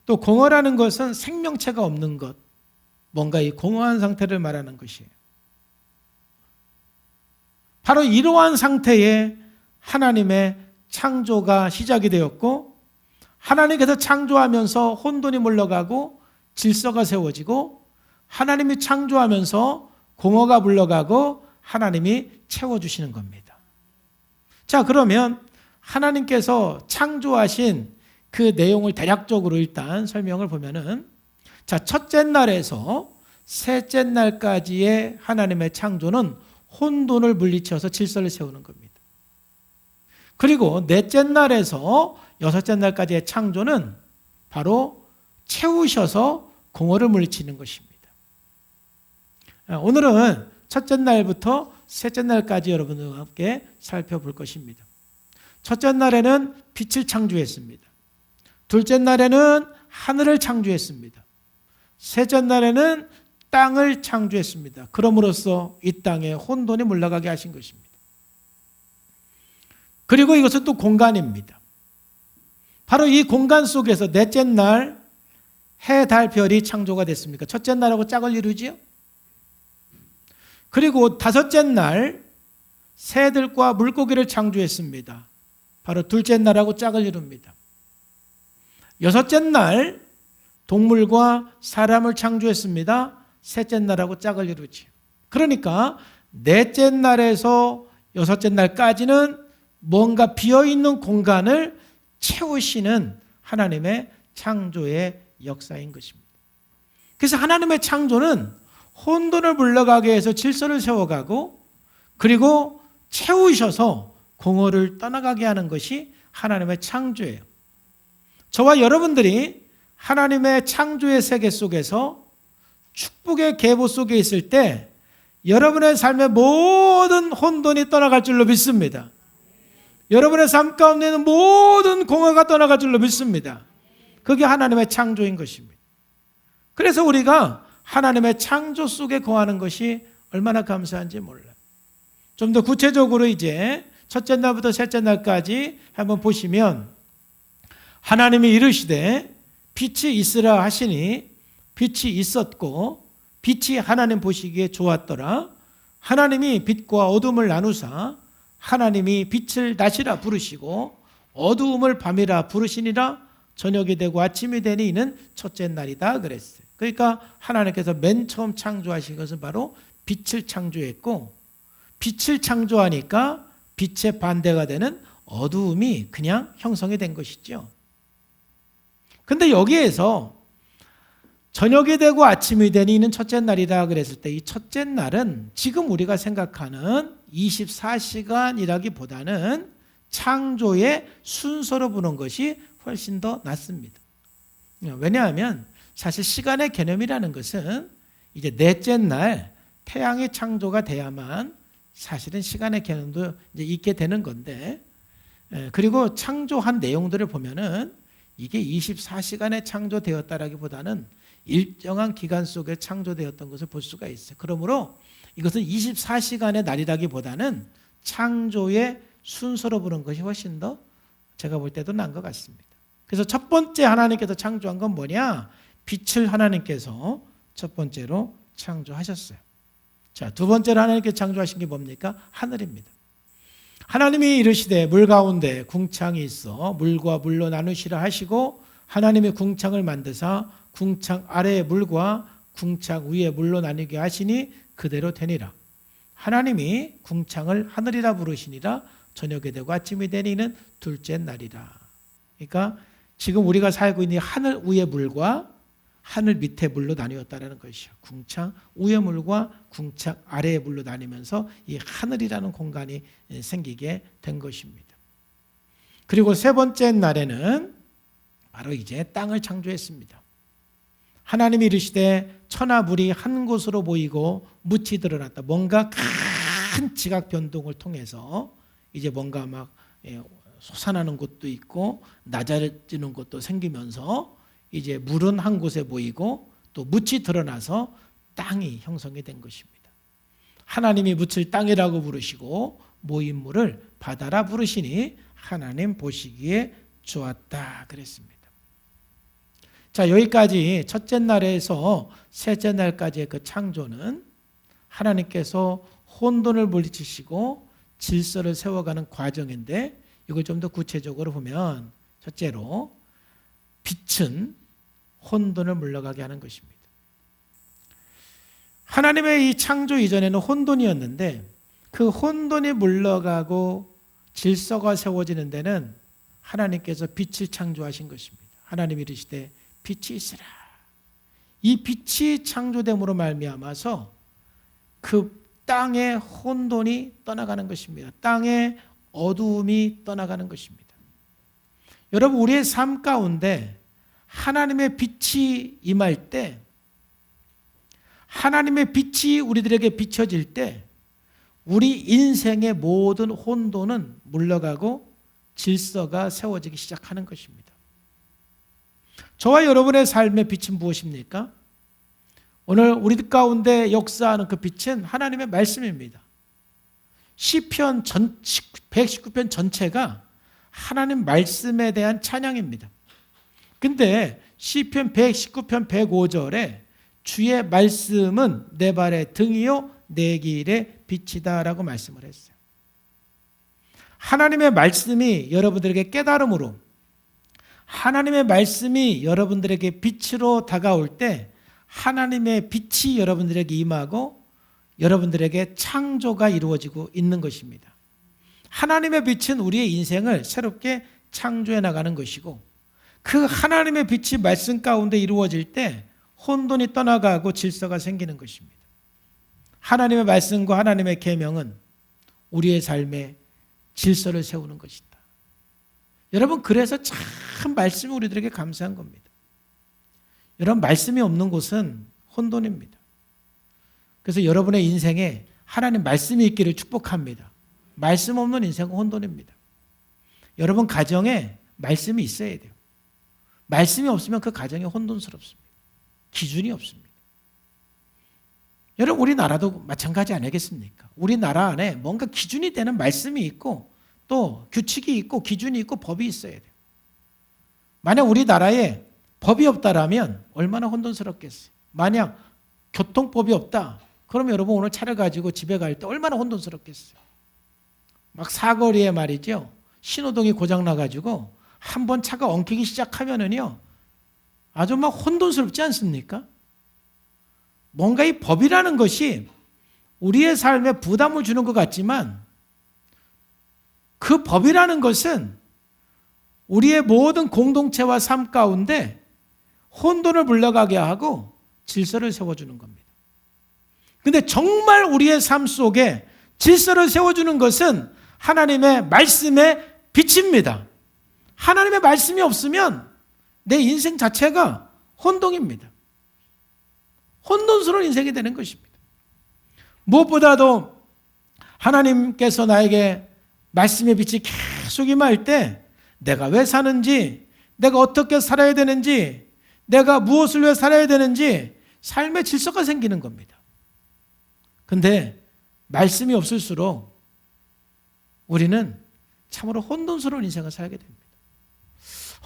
또 공허라는 것은 생명체가 없는 것, 뭔가 이 공허한 상태를 말하는 것이에요. 바로 이러한 상태에 하나님의 창조가 시작이 되었고, 하나님께서 창조하면서 혼돈이 물러가고 질서가 세워지고, 하나님이 창조하면서 공허가 물러가고 하나님이 채워주시는 겁니다. 자, 그러면 하나님께서 창조하신 그 내용을 대략적으로 일단 설명을 보면은, 자, 첫째 날에서 셋째 날까지의 하나님의 창조는 혼돈을 물리쳐서 질서를 세우는 겁니다. 그리고 넷째 날에서 여섯째 날까지의 창조는 바로 채우셔서 공허를 물리치는 것입니다. 오늘은 첫째 날부터 셋째 날까지 여러분들과 함께 살펴볼 것입니다. 첫째 날에는 빛을 창조했습니다. 둘째 날에는 하늘을 창조했습니다. 셋째 날에는 땅을 창조했습니다. 그럼으로써 이 땅에 혼돈이 물러가게 하신 것입니다. 그리고 이것은 또 공간입니다. 바로 이 공간 속에서 넷째 날 해, 달, 별이 창조가 됐습니까? 첫째 날하고 짝을 이루지요. 그리고 다섯째 날 새들과 물고기를 창조했습니다. 바로 둘째 날하고 짝을 이룹니다. 여섯째 날 동물과 사람을 창조했습니다. 셋째 날하고 짝을 이루지. 그러니까 넷째 날에서 여섯째 날까지는 뭔가 비어있는 공간을 채우시는 하나님의 창조의 역사인 것입니다. 그래서 하나님의 창조는 혼돈을 물러가게 해서 질서를 세워가고, 그리고 채우셔서 공허를 떠나가게 하는 것이 하나님의 창조예요. 저와 여러분들이 하나님의 창조의 세계 속에서 축복의 계보 속에 있을 때 여러분의 삶의 모든 혼돈이 떠나갈 줄로 믿습니다. 여러분의 삶 가운데 있는 모든 공허가 떠나갈 줄로 믿습니다. 그게 하나님의 창조인 것입니다. 그래서 우리가 하나님의 창조 속에 거하는 것이 얼마나 감사한지 몰라요. 좀 더 구체적으로 이제 첫째 날부터 셋째 날까지 한번 보시면, 하나님이 이르시되 빛이 있으라 하시니 빛이 있었고 빛이 하나님 보시기에 좋았더라. 하나님이 빛과 어둠을 나누사 하나님이 빛을 낮이라 부르시고 어두움을 밤이라 부르시니라. 저녁이 되고 아침이 되니 이는 첫째 날이다 그랬어요. 그러니까 하나님께서 맨 처음 창조하신 것은 바로 빛을 창조했고, 빛을 창조하니까 빛의 반대가 되는 어두움이 그냥 형성이 된 것이죠. 근데 여기에서 저녁이 되고 아침이 되니 이는 첫째 날이다 그랬을 때, 이 첫째 날은 지금 우리가 생각하는 24시간이라기보다는 창조의 순서로 보는 것이 훨씬 더 낫습니다. 왜냐하면 사실 시간의 개념이라는 것은 이제 넷째 날 태양의 창조가 돼야만 사실은 시간의 개념도 이제 있게 되는 건데, 그리고 창조한 내용들을 보면은 이게 24시간에 창조되었다라기보다는 일정한 기간 속에 창조되었던 것을 볼 수가 있어요. 그러므로 이것은 24시간의 날이라기보다는 창조의 순서로 보는 것이 훨씬 더 제가 볼 때도 나은 것 같습니다. 그래서 첫 번째 하나님께서 창조한 건 뭐냐? 빛을 하나님께서 첫 번째로 창조하셨어요. 자, 두 번째로 하나님께서 창조하신 게 뭡니까? 하늘입니다. 하나님이 이르시되 물 가운데 궁창이 있어 물과 물로 나누시라 하시고, 하나님이 궁창을 만드사 궁창 아래의 물과 궁창 위의 물로 나누게 하시니 그대로 되니라. 하나님이 궁창을 하늘이라 부르시니라. 저녁이 되고 아침이 되니는 둘째 날이라. 그러니까 지금 우리가 살고 있는 하늘 위의 물과 하늘 밑의 물로 나뉘었다는 것이요. 궁창 위의 물과 궁창 아래의 물로 나뉘면서 이 하늘이라는 공간이 생기게 된 것입니다. 그리고 세 번째 날에는 바로 이제 땅을 창조했습니다. 하나님이 이르시되 천하 물이 한 곳으로 모이고 묻히 드러났다. 뭔가 큰 지각 변동을 통해서 이제 뭔가 막 솟아나는 곳도 있고 낮아지는 곳도 생기면서 이제 물은 한 곳에 모이고 또 묻이 드러나서 땅이 형성이 된 것입니다. 하나님이 묻을 땅이라고 부르시고 모인물을 받아라 부르시니 하나님 보시기에 좋았다 그랬습니다. 자, 여기까지 첫째 날에서 셋째 날까지의 그 창조는 하나님께서 혼돈을 물리치시고 질서를 세워가는 과정인데, 이걸 좀 더 구체적으로 보면 첫째로 빛은 혼돈을 물러가게 하는 것입니다. 하나님의 이 창조 이전에는 혼돈이었는데 그 혼돈이 물러가고 질서가 세워지는 데는 하나님께서 빛을 창조하신 것입니다. 하나님이 이르시되 빛이 있으라. 이 빛이 창조됨으로 말미암아서 그 땅의 혼돈이 떠나가는 것입니다. 땅의 어두움이 떠나가는 것입니다. 여러분, 우리의 삶 가운데 하나님의 빛이 임할 때, 하나님의 빛이 우리들에게 비춰질 때 우리 인생의 모든 혼돈은 물러가고 질서가 세워지기 시작하는 것입니다. 저와 여러분의 삶의 빛은 무엇입니까? 오늘 우리 가운데 역사하는 그 빛은 하나님의 말씀입니다. 시편 119편 전체가 하나님 말씀에 대한 찬양입니다. 근데 시편 119편 105절에 주의 말씀은 내 발의 등이요 내 길의 빛이다 라고 말씀을 했어요. 하나님의 말씀이 여러분들에게 깨달음으로, 하나님의 말씀이 여러분들에게 빛으로 다가올 때 하나님의 빛이 여러분들에게 임하고 여러분들에게 창조가 이루어지고 있는 것입니다. 하나님의 빛은 우리의 인생을 새롭게 창조해 나가는 것이고, 그 하나님의 빛이 말씀 가운데 이루어질 때 혼돈이 떠나가고 질서가 생기는 것입니다. 하나님의 말씀과 하나님의 계명은 우리의 삶에 질서를 세우는 것이다. 여러분, 그래서 참 말씀이 우리들에게 감사한 겁니다. 여러분, 말씀이 없는 곳은 혼돈입니다. 그래서 여러분의 인생에 하나님 말씀이 있기를 축복합니다. 말씀 없는 인생은 혼돈입니다. 여러분 가정에 말씀이 있어야 돼요. 말씀이 없으면 그 가정이 혼돈스럽습니다. 기준이 없습니다. 여러분, 우리나라도 마찬가지 아니겠습니까? 우리나라 안에 뭔가 기준이 되는 말씀이 있고 또 규칙이 있고 기준이 있고 법이 있어야 돼요. 만약 우리나라에 법이 없다라면 얼마나 혼돈스럽겠어요. 만약 교통법이 없다, 그러면 여러분 오늘 차를 가지고 집에 갈 때 얼마나 혼돈스럽겠어요. 막 사거리에 말이죠, 신호등이 고장나가지고 한번 차가 엉키기 시작하면은요 아주 막 혼돈스럽지 않습니까? 뭔가 이 법이라는 것이 우리의 삶에 부담을 주는 것 같지만 그 법이라는 것은 우리의 모든 공동체와 삶 가운데 혼돈을 물러가게 하고 질서를 세워주는 겁니다. 그런데 정말 우리의 삶 속에 질서를 세워주는 것은 하나님의 말씀의 빛입니다. 하나님의 말씀이 없으면 내 인생 자체가 혼돈입니다. 혼돈스러운 인생이 되는 것입니다. 무엇보다도 하나님께서 나에게 말씀의 빛이 계속 임할 때 내가 왜 사는지, 내가 어떻게 살아야 되는지, 내가 무엇을 위해 살아야 되는지 삶의 질서가 생기는 겁니다. 그런데 말씀이 없을수록 우리는 참으로 혼돈스러운 인생을 살게 됩니다.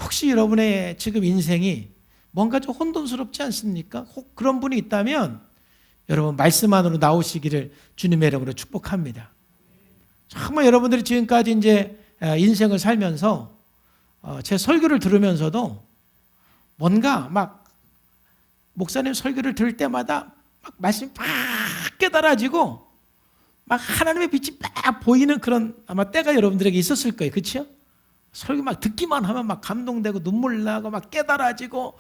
혹시 여러분의 지금 인생이 뭔가 좀 혼돈스럽지 않습니까? 혹 그런 분이 있다면 여러분 말씀 안으로 나오시기를 주님의 이름으로 축복합니다. 정말 여러분들이 지금까지 이제 인생을 살면서 제 설교를 들으면서도 뭔가 막 목사님 설교를 들을 때마다 막 말씀이 막 깨달아지고 막 하나님의 빛이 막 보이는 그런 아마 때가 여러분들에게 있었을 거예요. 그렇죠? 설교 막 듣기만 하면 막 감동되고 눈물 나고 막 깨달아지고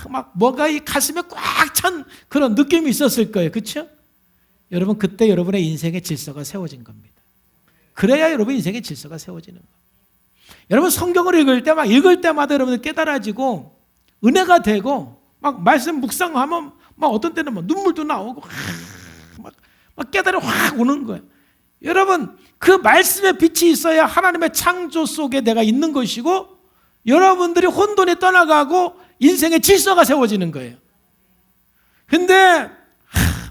막 뭐가 이 가슴에 꽉 찬 그런 느낌이 있었을 거예요. 그렇죠? 여러분 그때 여러분의 인생의 질서가 세워진 겁니다. 그래야 여러분 인생의 질서가 세워지는 거예요. 여러분 성경을 읽을 때마다 여러분들 깨달아지고 은혜가 되고 막 말씀 묵상하면 막 어떤 때는 막 눈물도 나오고 막 깨달아 확 오는 거예요. 여러분 그 말씀의 빛이 있어야 하나님의 창조 속에 내가 있는 것이고 여러분들이 혼돈에 떠나가고 인생의 질서가 세워지는 거예요. 근데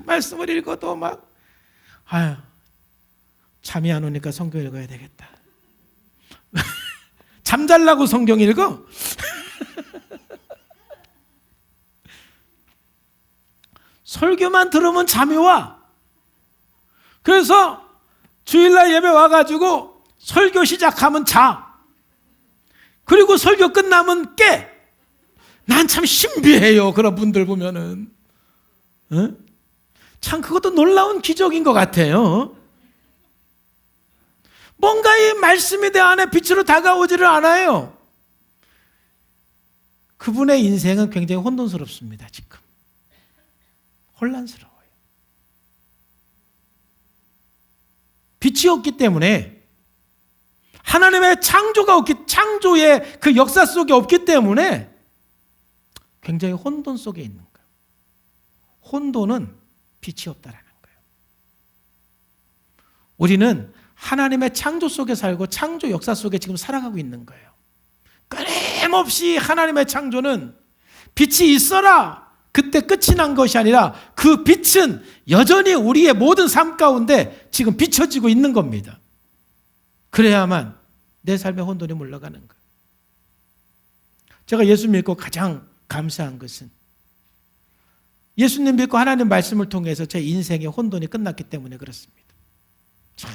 말씀을 읽어도 막 잠이 안 오니까 성경 읽어야 되겠다. 잠잘라고 성경 읽어? 설교만 들으면 잠이 와. 그래서 주일날 예배 와가지고 설교 시작하면 자. 그리고 설교 끝나면 깨. 난 참 신비해요. 그런 분들 보면은. 참 그것도 놀라운 기적인 것 같아요. 뭔가 이 말씀이 내 안에 빛으로 다가오지를 않아요. 그분의 인생은 굉장히 혼돈스럽습니다. 지금 혼란스러워요. 빛이 없기 때문에, 하나님의 창조의 그 역사 속에 없기 때문에 굉장히 혼돈 속에 있는 거예요. 혼돈은 빛이 없다라는 거예요. 우리는 하나님의 창조 속에 살고 창조 역사 속에 지금 살아가고 있는 거예요. 끊임없이 하나님의 창조는 빛이 있어라 그때 끝이 난 것이 아니라 그 빛은 여전히 우리의 모든 삶 가운데 지금 비춰지고 있는 겁니다. 그래야만 내 삶의 혼돈이 물러가는 거예요. 제가 예수 믿고 가장 감사한 것은 예수님 믿고 하나님 말씀을 통해서 제 인생의 혼돈이 끝났기 때문에 그렇습니다. 참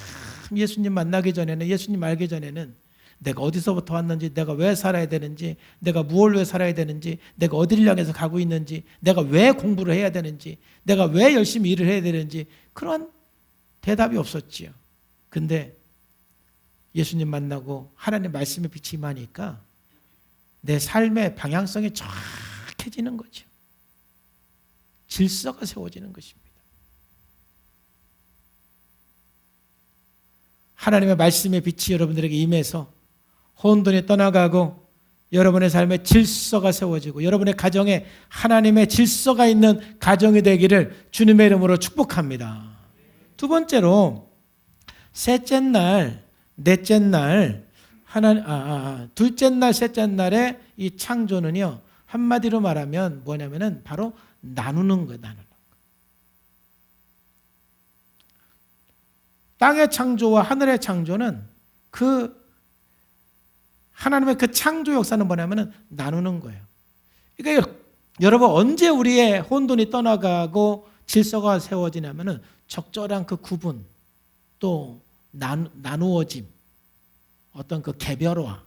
예수님 만나기 전에는, 예수님 알기 전에는 내가 어디서부터 왔는지, 내가 왜 살아야 되는지, 내가 무엇을 위해 살아야 되는지, 내가 어디를 향해서 가고 있는지, 내가 왜 공부를 해야 되는지, 내가 왜 열심히 일을 해야 되는지 그런 대답이 없었지요. 근데 예수님 만나고 하나님 말씀의 빛이 임하니까 내 삶의 방향성이 정확해지는 거죠. 질서가 세워지는 것입니다. 하나님의 말씀의 빛이 여러분들에게 임해서 혼돈이 떠나가고 여러분의 삶에 질서가 세워지고 여러분의 가정에 하나님의 질서가 있는 가정이 되기를 주님의 이름으로 축복합니다. 두 번째로 셋째 날, 넷째 날, 둘째 날, 셋째 날의 이 창조는요, 한마디로 말하면 뭐냐면은 바로 나누는 거예요. 나누는 거. 땅의 창조와 하늘의 창조는 그 하나님의 그 창조 역사는 뭐냐면은 나누는 거예요. 그러니까 여러분, 언제 우리의 혼돈이 떠나가고 질서가 세워지냐면은 적절한 그 구분, 또 나누어짐, 어떤 그 개별화,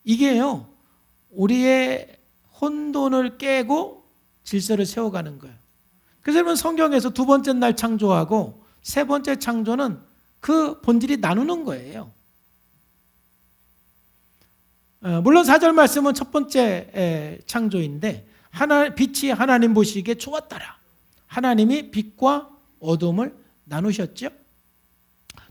이게요 우리의 혼돈을 깨고 질서를 세워가는 거예요. 그래서 여러분, 성경에서 두 번째 날 창조하고 세 번째 창조는 그 본질이 나누는 거예요. 물론 4절 말씀은 첫 번째 창조인데, 빛이 하나님 보시기에 좋았더라. 하나님이 빛과 어둠을 나누셨죠.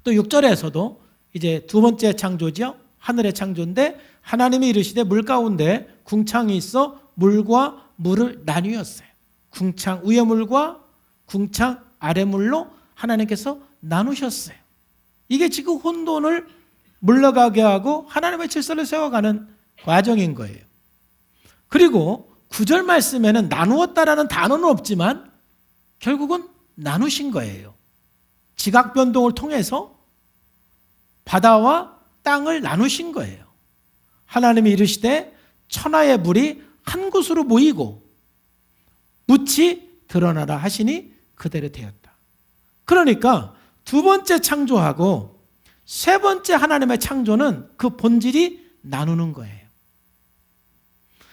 또 6절에서도 이제 두 번째 창조죠. 하늘의 창조인데 하나님이 이르시되 물 가운데 궁창이 있어 물과 물을 나뉘었어요. 궁창 위의 물과 궁창 아래 물로 하나님께서 나누셨어요. 이게 지금 혼돈을 물러가게 하고 하나님의 질서를 세워가는 과정인 거예요. 그리고 9절 말씀에는 나누었다라는 단어는 없지만 결국은 나누신 거예요. 지각 변동을 통해서 바다와 땅을 나누신 거예요. 하나님이 이르시되 천하의 물이 한 곳으로 모이고 묻이 드러나라 하시니 그대로 되었다. 그러니까 두 번째 창조하고 세 번째 하나님의 창조는 그 본질이 나누는 거예요.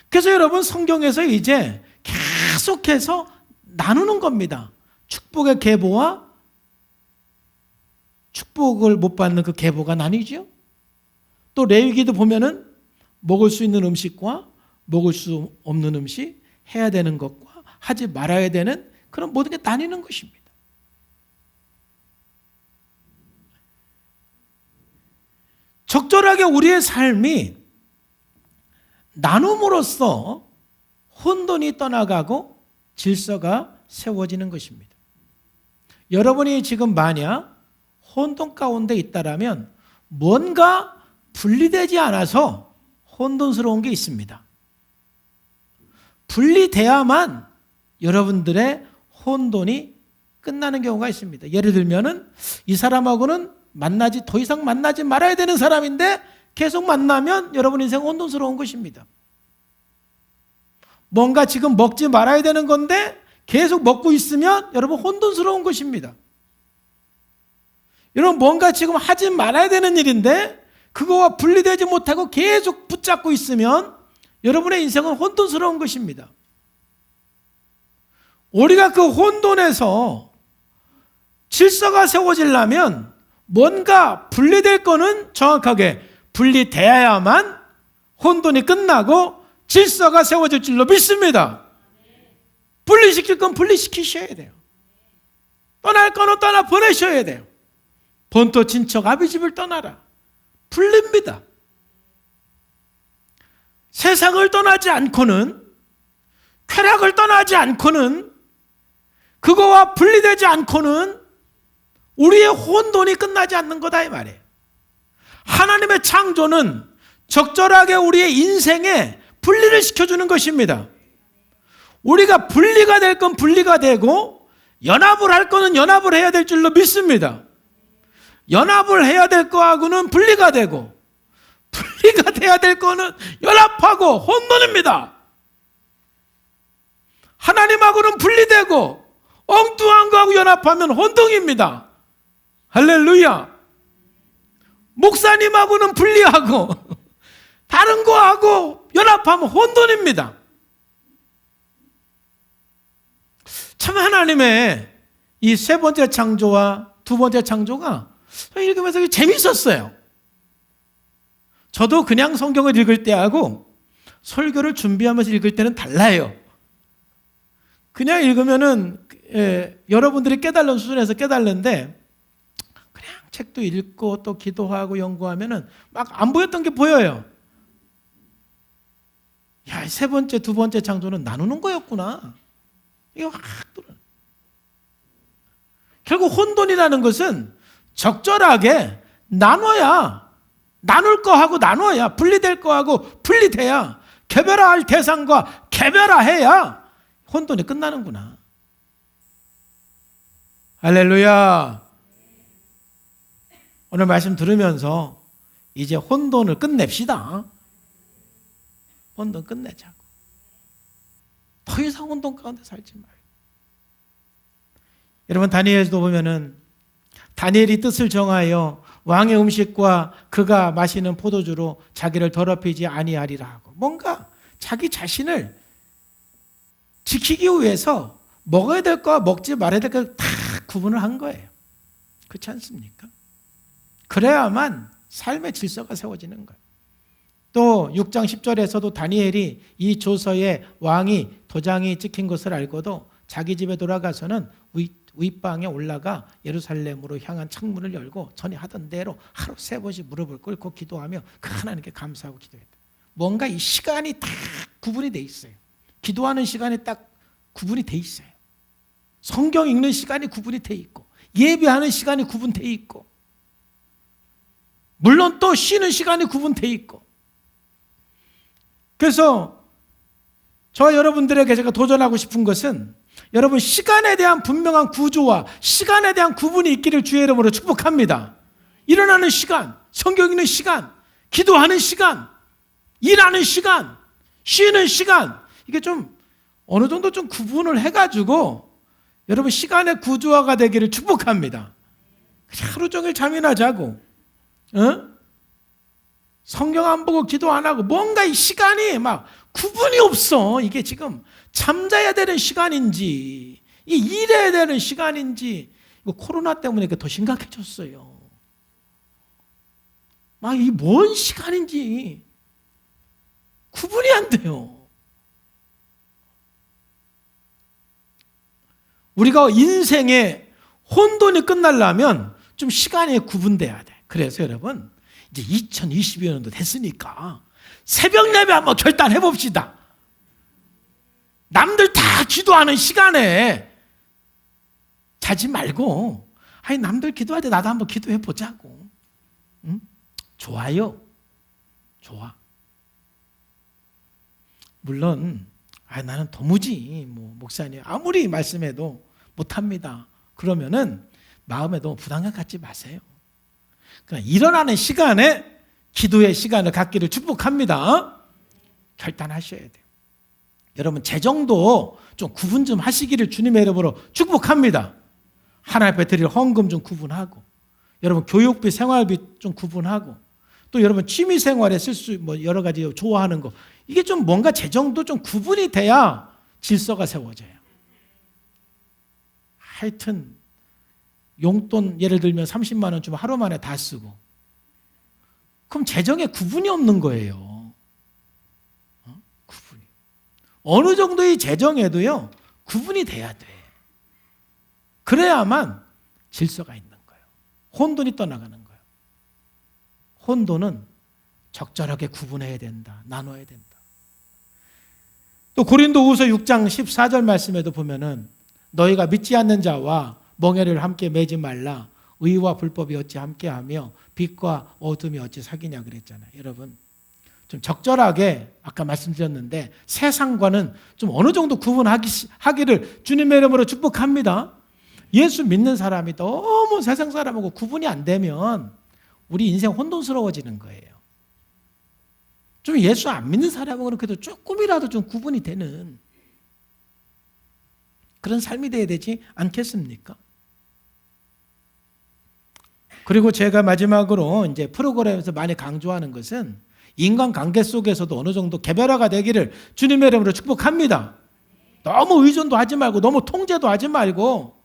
그래서 여러분, 성경에서 이제 계속해서 나누는 겁니다. 축복의 계보와 축복을 못 받는 그 계보가 나뉘죠. 또 레위기도 보면은 먹을 수 있는 음식과 먹을 수 없는 음식, 해야 되는 것과 하지 말아야 되는 그런 모든 게 나뉘는 것입니다. 적절하게 우리의 삶이 나눔으로써 혼돈이 떠나가고 질서가 세워지는 것입니다. 여러분이 지금 만약 혼돈 가운데 있다라면 뭔가 분리되지 않아서 혼돈스러운 게 있습니다. 분리돼야만 여러분들의 혼돈이 끝나는 경우가 있습니다. 예를 들면은 이 사람하고는 더 이상 만나지 말아야 되는 사람인데 계속 만나면 여러분 인생 혼돈스러운 것입니다. 뭔가 지금 먹지 말아야 되는 건데 계속 먹고 있으면 여러분 혼돈스러운 것입니다. 여러분 뭔가 지금 하지 말아야 되는 일인데 그거와 분리되지 못하고 계속 붙잡고 있으면 여러분의 인생은 혼돈스러운 것입니다. 우리가 그 혼돈에서 질서가 세워지려면 뭔가 분리될 거는 정확하게 분리되어야만 혼돈이 끝나고 질서가 세워질 줄로 믿습니다. 분리시킬 건 분리시키셔야 돼요. 떠날 거는 떠나 보내셔야 돼요. 본토 친척 아비집을 떠나라. 풀립니다. 세상을 떠나지 않고는, 쾌락을 떠나지 않고는, 그거와 분리되지 않고는 우리의 혼돈이 끝나지 않는 거다 이 말이에요. 하나님의 창조는 적절하게 우리의 인생에 분리를 시켜주는 것입니다. 우리가 분리가 될 건 분리가 되고 연합을 할 거는 연합을 해야 될 줄로 믿습니다. 연합을 해야 될 거하고는 분리가 되고 분리가 돼야 될 거는 연합하고 혼돈입니다. 하나님하고는 분리되고 엉뚱한 거하고 연합하면 혼동입니다. 할렐루야. 목사님하고는 분리하고 다른 거하고 연합하면 혼돈입니다. 참 하나님의 이 세 번째 창조와 두 번째 창조가 읽으면서 재밌었어요. 저도 그냥 성경을 읽을 때하고 설교를 준비하면서 읽을 때는 달라요. 그냥 읽으면은 여러분들이 깨달는 수준에서 깨달는데 그냥 책도 읽고 또 기도하고 연구하면은 막 안 보였던 게 보여요. 야, 세 번째, 두 번째 창조는 나누는 거였구나. 이게 확 들어요. 결국 혼돈이라는 것은 적절하게 나눠야, 나눌 거하고 나눠야, 분리될 거하고 분리돼야, 개별화할 대상과 개별화해야 혼돈이 끝나는구나. 할렐루야. 오늘 말씀 들으면서 이제 혼돈을 끝냅시다. 혼돈 끝내자고. 더 이상 혼돈 가운데 살지 말고. 여러분 다니엘도 보면은 다니엘이 뜻을 정하여 왕의 음식과 그가 마시는 포도주로 자기를 더럽히지 아니하리라 하고 뭔가 자기 자신을 지키기 위해서 먹어야 될 거와 먹지 말아야 될 거 다 구분을 한 거예요. 그렇지 않습니까? 그래야만 삶의 질서가 세워지는 거예요. 또 6장 10절에서도 다니엘이 이 조서에 왕이 도장이 찍힌 것을 알고도 자기 집에 돌아가서는 윗방에 올라가 예루살렘으로 향한 창문을 열고 전에 하던 대로 하루 3번씩 무릎을 꿇고 기도하며 그 하나님께 감사하고 기도했다. 뭔가 이 시간이 다 구분이 돼 있어요. 기도하는 시간이 딱 구분이 돼 있어요. 성경 읽는 시간이 구분이 돼 있고 예배하는 시간이 구분돼 있고 물론 또 쉬는 시간이 구분돼 있고 그래서 저와 여러분들에게 제가 도전하고 싶은 것은 여러분 시간에 대한 분명한 구조와 시간에 대한 구분이 있기를 주의 이름으로 축복합니다. 일어나는 시간, 성경 읽는 시간, 기도하는 시간, 일하는 시간, 쉬는 시간 이게 좀 어느 정도 좀 구분을 해가지고 여러분 시간의 구조화가 되기를 축복합니다. 하루 종일 잠이나 자고 성경 안 보고 기도 안 하고 뭔가 이 시간이 막 구분이 없어. 이게 지금 잠자야 되는 시간인지 이 일해야 되는 시간인지 이거 코로나 때문에 더 심각해졌어요. 막 이 뭔 시간인지 구분이 안 돼요. 우리가 인생의 혼돈이 끝나려면 좀 시간이 구분돼야 돼. 그래서 여러분 이제 2022년도 됐으니까 새벽 예배 한번 결단해 봅시다. 남들 다 기도하는 시간에 자지 말고 아니 남들 기도할 때 나도 한번 기도해 보자고. 응? 좋아요. 좋아. 물론 나는 도무지 목사님 아무리 말씀해도 못합니다. 그러면은 마음에 너무 부담감 갖지 마세요. 그냥 일어나는 시간에 기도의 시간을 갖기를 축복합니다. 결단하셔야 돼요. 여러분 재정도 좀 구분 좀 하시기를 주님의 이름으로 축복합니다. 하나님 앞에 드릴 헌금 좀 구분하고, 여러분 교육비, 생활비 좀 구분하고, 또 여러분 취미 생활에 쓸 수 여러 가지 좋아하는 거, 이게 좀 뭔가 재정도 좀 구분이 돼야 질서가 세워져요. 하여튼 용돈 예를 들면 30만 원 주면 하루 만에 다 쓰고, 그럼 재정에 구분이 없는 거예요. 구분이. 어느 정도의 재정에도요 구분이 돼야 돼. 그래야만 질서가 있는 거예요. 혼돈이 떠나가는 거예요. 혼돈은 적절하게 구분해야 된다. 나눠야 된다. 또 고린도후서 6장 14절 말씀에도 보면은 너희가 믿지 않는 자와 멍에를 함께 매지 말라. 의와 불법이 어찌 함께하며 빛과 어둠이 어찌 사귀냐 그랬잖아요. 여러분 좀 적절하게 아까 말씀드렸는데 세상과는 좀 어느 정도 구분하기를 주님의 이름으로 축복합니다. 예수 믿는 사람이 너무 세상 사람하고 구분이 안 되면 우리 인생 혼돈스러워지는 거예요. 좀 예수 안 믿는 사람하고는 그래도 조금이라도 좀 구분이 되는 그런 삶이 돼야 되지 않겠습니까? 그리고 제가 마지막으로 이제 프로그램에서 많이 강조하는 것은 인간관계 속에서도 어느 정도 개별화가 되기를 주님의 이름으로 축복합니다. 너무 의존도 하지 말고 너무 통제도 하지 말고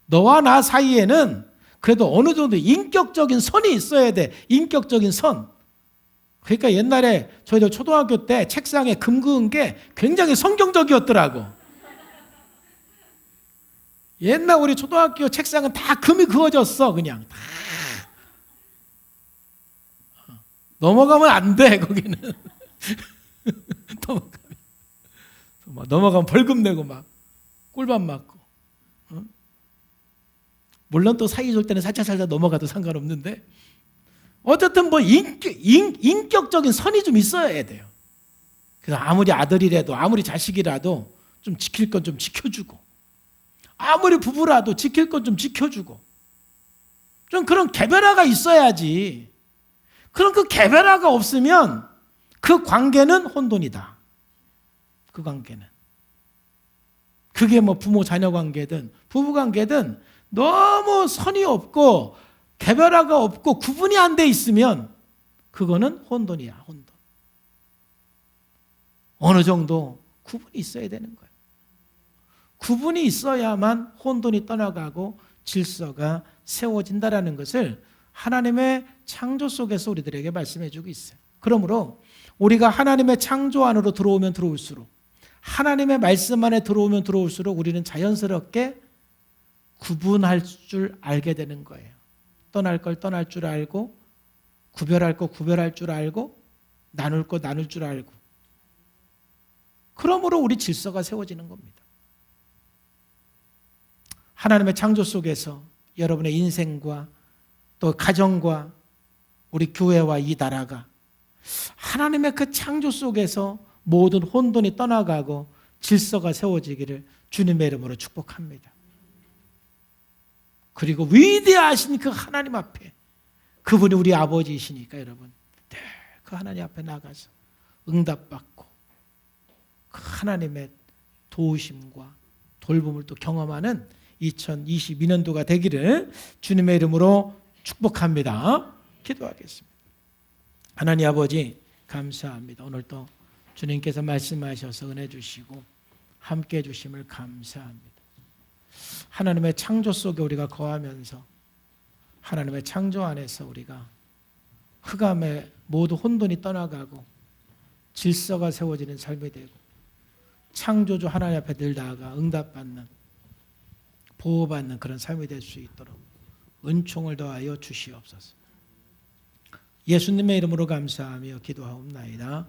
너와 나 사이에는 그래도 어느 정도 인격적인 선이 있어야 돼. 인격적인 선. 그러니까 옛날에 저희들 초등학교 때 책상에 금 그은 게 굉장히 성경적이었더라고. 옛날 우리 초등학교 책상은 다 금이 그어졌어. 그냥 다. 넘어가면 안 돼. 거기는. 넘어가면 벌금 내고 막 꿀밤 맞고. 물론 또 사이 좋을 때는 살짝 넘어가도 상관없는데 어쨌든 뭐 인격적인 선이 좀 있어야 돼요. 그래서 아무리 아들이라도 아무리 자식이라도 좀 지킬 건 좀 지켜주고, 아무리 부부라도 지킬 건 좀 지켜주고, 좀 그런 개별화가 있어야지. 그럼 그 개별화가 없으면 그 관계는 혼돈이다. 그 관계는. 그게 뭐 부모 자녀 관계든 부부 관계든 너무 선이 없고 개별화가 없고 구분이 안 돼 있으면 그거는 혼돈이야. 혼돈. 어느 정도 구분이 있어야 되는 거예요. 구분이 있어야만 혼돈이 떠나가고 질서가 세워진다라는 것을 하나님의 창조 속에서 우리들에게 말씀해 주고 있어요. 그러므로 우리가 하나님의 창조 안으로 들어오면 들어올수록, 하나님의 말씀 안에 들어오면 들어올수록 우리는 자연스럽게 구분할 줄 알게 되는 거예요. 떠날 걸 떠날 줄 알고, 구별할 거 구별할 줄 알고, 나눌 거 나눌 줄 알고. 그러므로 우리 질서가 세워지는 겁니다. 하나님의 창조 속에서 여러분의 인생과 또 가정과 우리 교회와 이 나라가 하나님의 그 창조 속에서 모든 혼돈이 떠나가고 질서가 세워지기를 주님의 이름으로 축복합니다. 그리고 위대하신 그 하나님 앞에, 그분이 우리 아버지이시니까 여러분, 네, 그 하나님 앞에 나가서 응답받고 그 하나님의 도우심과 돌봄을 또 경험하는 2022년도가 되기를 주님의 이름으로 축복합니다. 기도하겠습니다. 하나님 아버지 감사합니다. 오늘도 주님께서 말씀하셔서 은혜 주시고 함께해 주심을 감사합니다. 하나님의 창조 속에 우리가 거하면서 하나님의 창조 안에서 우리가 흑암의 모두 혼돈이 떠나가고 질서가 세워지는 삶이 되고 창조주 하나님 앞에 늘 나아가 응답받는, 보호받는 그런 삶이 될 수 있도록 은총을 더하여 주시옵소서. 예수님의 이름으로 감사하며 기도하옵나이다.